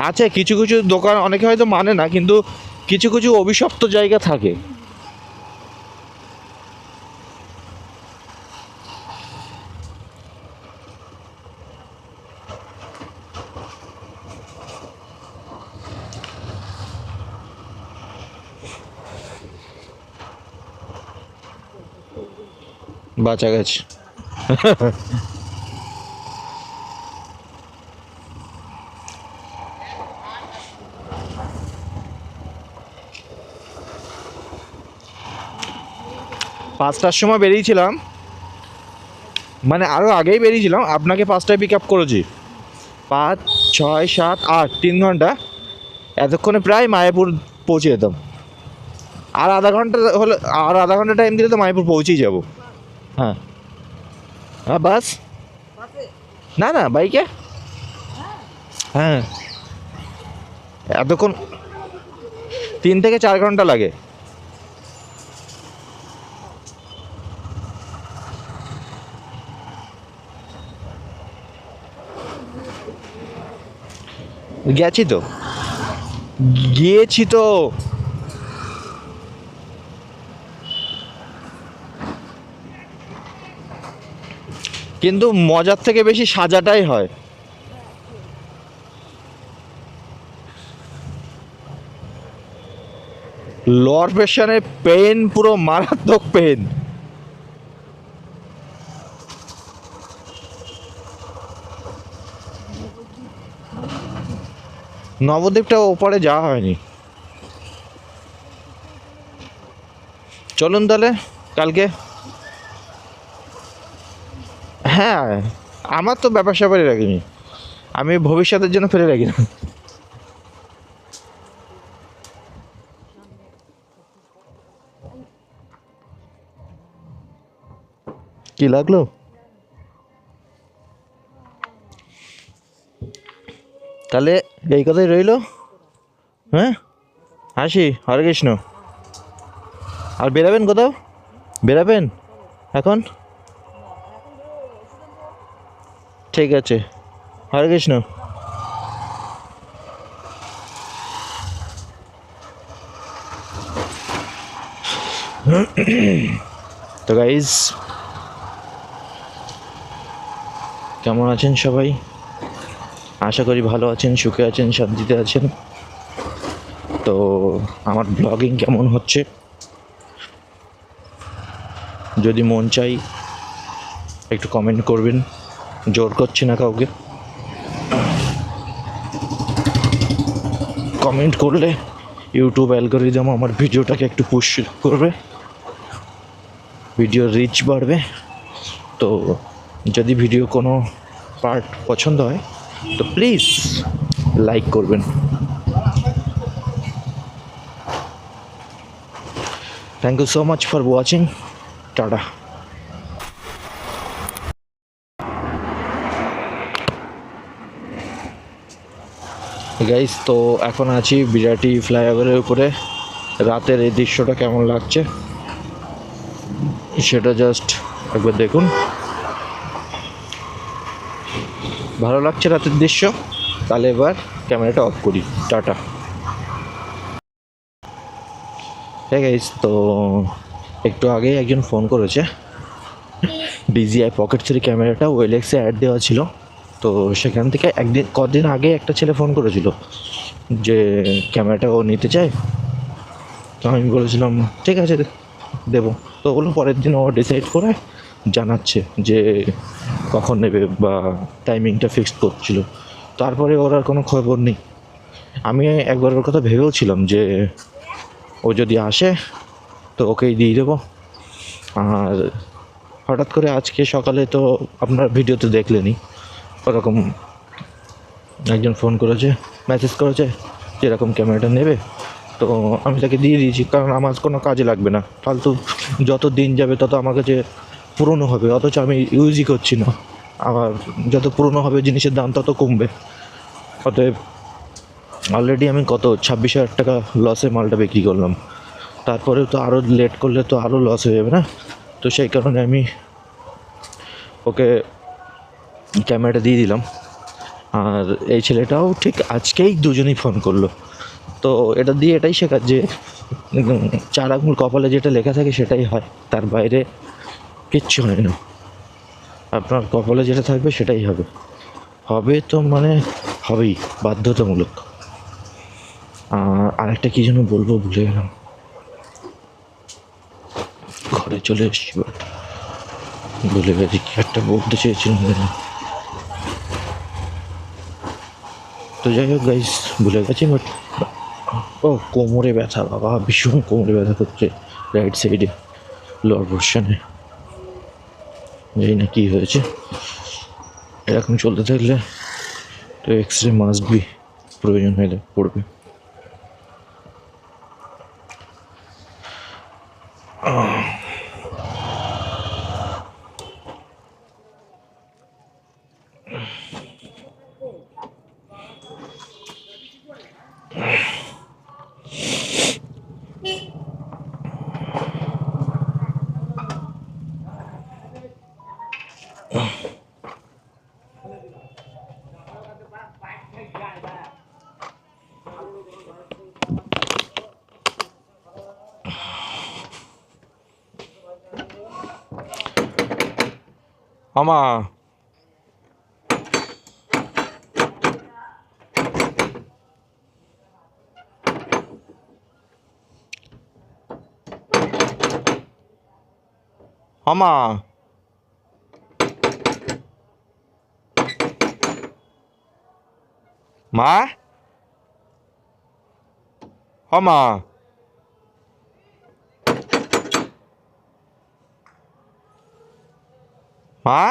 আছে কিছু কিছু দোকান, অনেকে হয়তো মানে না, কিন্তু কিছু কিছু অভিশপ্ত জায়গা থাকে। বাঁচা গেছে। পাঁচটার সময় বেরিয়েছিলাম, মানে আরও আগেই বেরিয়েছিলাম। আপনাকে 5টায় পিক আপ করেছি, 5, 6, 7, 8, 3 ঘন্টা। এতক্ষণে প্রায় মায়াপুর পৌঁছে যেতাম। আর আধা ঘন্টা হলে, আর আধা ঘন্টা টাইম দিলে তো মায়াপুর পৌঁছেই যাব। হ্যাঁ হ্যাঁ, বাস না না বাইকে, হ্যাঁ। এতক্ষণ 3 থেকে 4 ঘন্টা লাগে। গেছি তো, গিয়েছি তো। কিন্তু মজার থেকে বেশি সাজাটাই হয়। লোয়ার পেশনে পেন, পুরো মারাত্মক পেন। নবদ্বীপটা ওপারে যাওয়া হয়নি। চলুন তাহলে কালকে। হ্যাঁ, আমার তো ব্যাপার স্যাপারই রাখিনি, আমি ভবিষ্যতের জন্য ফেলে রাখি না। কি লাগলো? তাহলে এই কথাই রইলো। হ্যাঁ, আসি। হরে কৃষ্ণ। আর বেরাবেন কোথাও? বেরাবেন এখন? ঠিক আছে, হরে কৃষ্ণ। তো গাইজ, কেমন আছেন সবাই? আশা করি ভালো আছেন, সুখে আছেন, শান্তিতে আছেন। তো আমার ব্লগিং কেমন হচ্ছে যদি মন চাই একটু কমেন্ট করবেন, জোর করছি না কাউকে। কমেন্ট করলে ইউটিউব অ্যালগরিদম আমার ভিডিওটাকে একটু পুশ করবে, ভিডিওর রিচ বাড়বে। তো যদি ভিডিও কোনো পার্ট পছন্দ হয় তো প্লিজ লাইক করবেন। Thank you so much for watching. টাটা। গাইস, তো এখন আছি বিরাটি ফ্লাইওভারের উপরে। রাতের এই দৃশ্যটা কেমন লাগছে সেটা জাস্ট একবার দেখুন। ভালো লাগছে রাতের দৃশ্য? তাহলে এবার ক্যামেরাটা অফ করি। টাটা। হ্যাঁ গাইস, তো একটু আগেই একজন ফোন করেছে। DJI Pocket 3 ক্যামেরাটা ওয়েলেক্সে অ্যাড দেওয়া ছিল, তো সেখান থেকে কদিন আগে একটা ছেলে ফোন করেছিল যে ক্যামেরাটা ও নিতে চায়। তো আমি বলেছিলাম ঠিক আছে দেবো। তো ওগুলো পরের দিন ও ডিসাইড করে জানাচ্ছে যে কখন নেবে বা টাইমিংটা ফিক্সড করছিল। তারপরে ওর আর কোনো খবর নেই। আমি একবার ওর কথা ভেবেওছিলাম যে ও যদি আসে তো ওকেই দিয়ে দেবো। আর হঠাৎ করে আজকে সকালে তো আপনার ভিডিওতে দেখলেনি, ওরকম একজন ফোন করেছে, মেসেজ করেছে যে এরকম ক্যামেরাটা নেবে। তো আমি তাকে দিয়ে দিয়েছি, কারণ আমার কোনো কাজে লাগবে না। ফালতু যত দিন যাবে তত আমার কাছে পুরনো হবে, অথচ আমি ইউজই করছি না। আবার যত পুরনো হবে জিনিসের দাম তত কমবে। অতএব অলরেডি আমি কত 26,000 টাকা লসে মালটা বিক্রি করলাম। তারপরেও তো আরও লেট করলে তো আরও লস হয়ে যাবে না। তো সেই কারণে আমি ওকে ক্যামেরাটা দিয়ে দিলাম। আর এই ছেলেটাও ঠিক আজকেই দুজনেই ফোন করলো। তো এটা দিয়ে এটাই শেখার যে 4 আঙুল কপালে যেটা লেখা থাকে সেটাই হয়, তার বাইরে কিচ্ছু হয় না। আপনার কপালে যেটা থাকবে সেটাই হবে। হবে তো মানে হবেই, বাধ্যতামূলক। আরেকটা কী যেন বলবো ভুলে গেলাম। ঘরে চলে এসছি, ভুলে গেছি কি একটা বলতে চেয়েছিলাম। তো যাই হোক গাইস, ভুলে গেছি। বাট ও কোমরে ব্যথা, বাবা ভীষণ কোমরে ব্যথা করছে রাইট সাইডে, লোয়ার পোর্শনে। জানি না কী হয়েছে। এরকম চলতে থাকলে তো এক্সরে মাস্ট বি, প্রয়োজন হলে পড়বে। আমা আমা মা, আমা মা,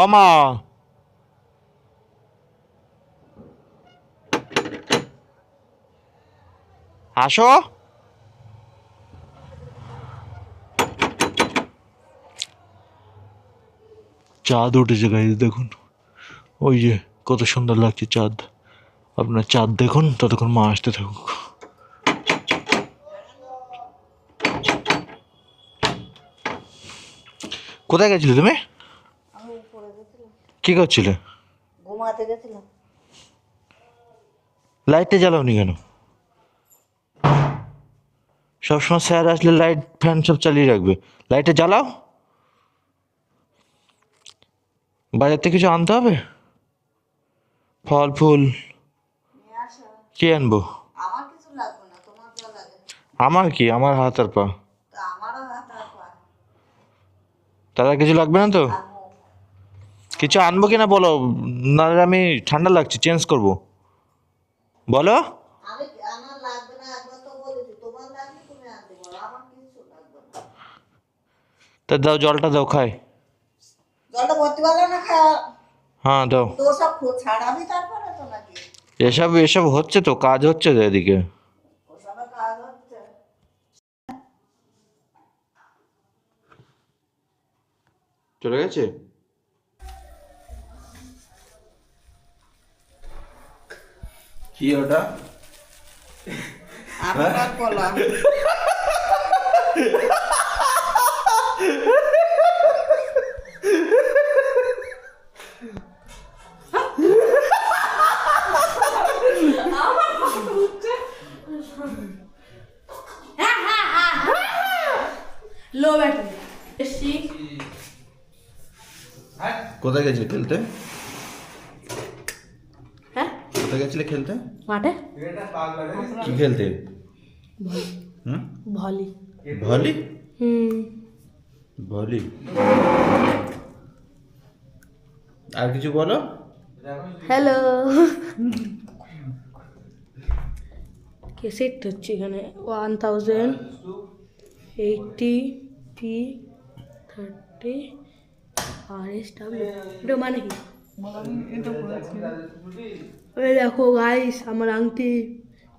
আমা আসো। চাঁদ উঠেছে গাইস, দেখুন ওই যে কত সুন্দর লাগছে চাঁদ। আপনার চাঁদ দেখুন, ততক্ষণ মা আসতে থাকুক। কোথায় গেছিলে তুমি? আমি উপরে গেছিলাম, কি করছিলে? ঘুমাতে গেছিলাম। লাইটটা জ্বালাওনি কেন? সবসময় স্যার আসলে লাইট ফ্যান সব চালিয়ে রাখবে, লাইটটা জ্বালাও। বাজার থেকে কিছু আনতে হবে, ফল ফুল নিয়ে আসো। কি আনবো? আমার কিছু লাগবে না, তোমার যা লাগে। আমার কি, আমার হাত আর পা, তা আমারও হাত আর পা। তারা কিছু লাগবে না তো? আর মুখ। কিছু আনবো কিনা বলো, নাহলে আমি ঠান্ডা লাগছে চেঞ্জ করব, বলো। আমার লাগবে না, একবার তো বলেছি। তোমার লাগবে তুমি আনতে বলো, আমার কিছু লাগবে না। তা দাও, জলটা দাও খাই। জলটা ভর্তি পারলে না খাওয়া। হ্যাঁ দাও। তো সব ছাড়াবি তারপরে তো নাকি? এসব এসব হচ্ছে তো, কাজ হচ্ছে তো এদিকে। ওসবের কাজ হচ্ছে। চলে গেছে? কি ওটা? আমার কলা। লো ব্যাটারি এসছি। কোথায় গেছিলে খেলতে? হ্যাঁ কোথায় গেছিলে খেলতে? মাঠে কি খেলতে? হুম, ভলি। ভলি? হুম ভলি। আর কিছু বলো। হ্যালো কেসেট হচ্ছে এখানে 1080p30 RSW। এটা মানে কি? ওই দেখো গাইস, আমার আংটি,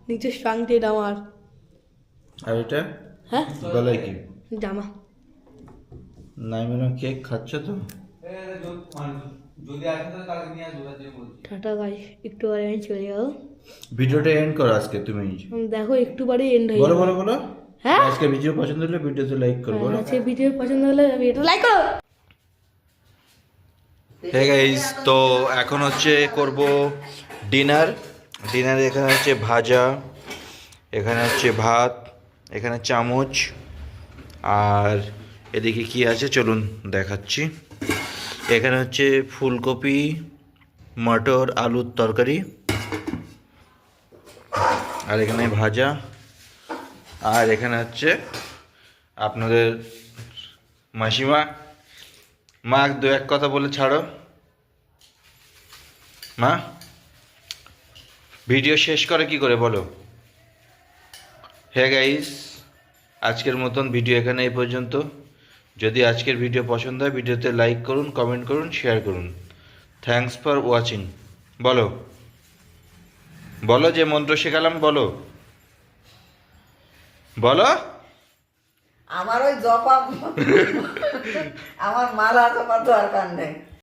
নিজস্ব আংটি এটা আমার। আর এটা হ্যাঁ গলায় কি? জামা। নাই মানে কেক খাচ্ছ তো? টাটা গাইস, একটু পরে আমি চলে যাবো। ভিডিওটা এন্ড করো আজকে তুমি। দেখো একটু পরে এন্ড হয়ে বলো যাবে। বলো বলো। হ্যাঁ আজকে ভিডিও পছন্দ হলে ভিডিওতে লাইক করো, বলো। আজকে ভিডিও পছন্দ হলে ভিডিও লাইক করো। হে গাইস, তো এখন হচ্ছে করব ডিনার। ডিনারে এখানে হচ্ছে ভাজা, এখানে হচ্ছে ভাত, এখানে চামচ, আর এদিকে কি আছে চলুন দেখাচ্ছি। এখানে হচ্ছে ফুলকপি, মটর, আলুর তরকারি, আর এখানে ভাজা, আর এখানে হচ্ছে আপনাদের মাসিমা। মা দু এক কথা বলে ছাড়ো। মা ভিডিও শেষ করে কি করে বলো। হে গাইস, আজকের মতন ভিডিও এখানে এই পর্যন্ত। যদি আজকের ভিডিও পছন্দ হয় ভিডিওতে লাইক করুন, কমেন্ট করুন, শেয়ার করুন। Thanks for watching. বলো বলো, যে মন্ত্র শেখালাম বলো, বলো। আমার ওই জপা আমার মালা জপার দরকার নেই।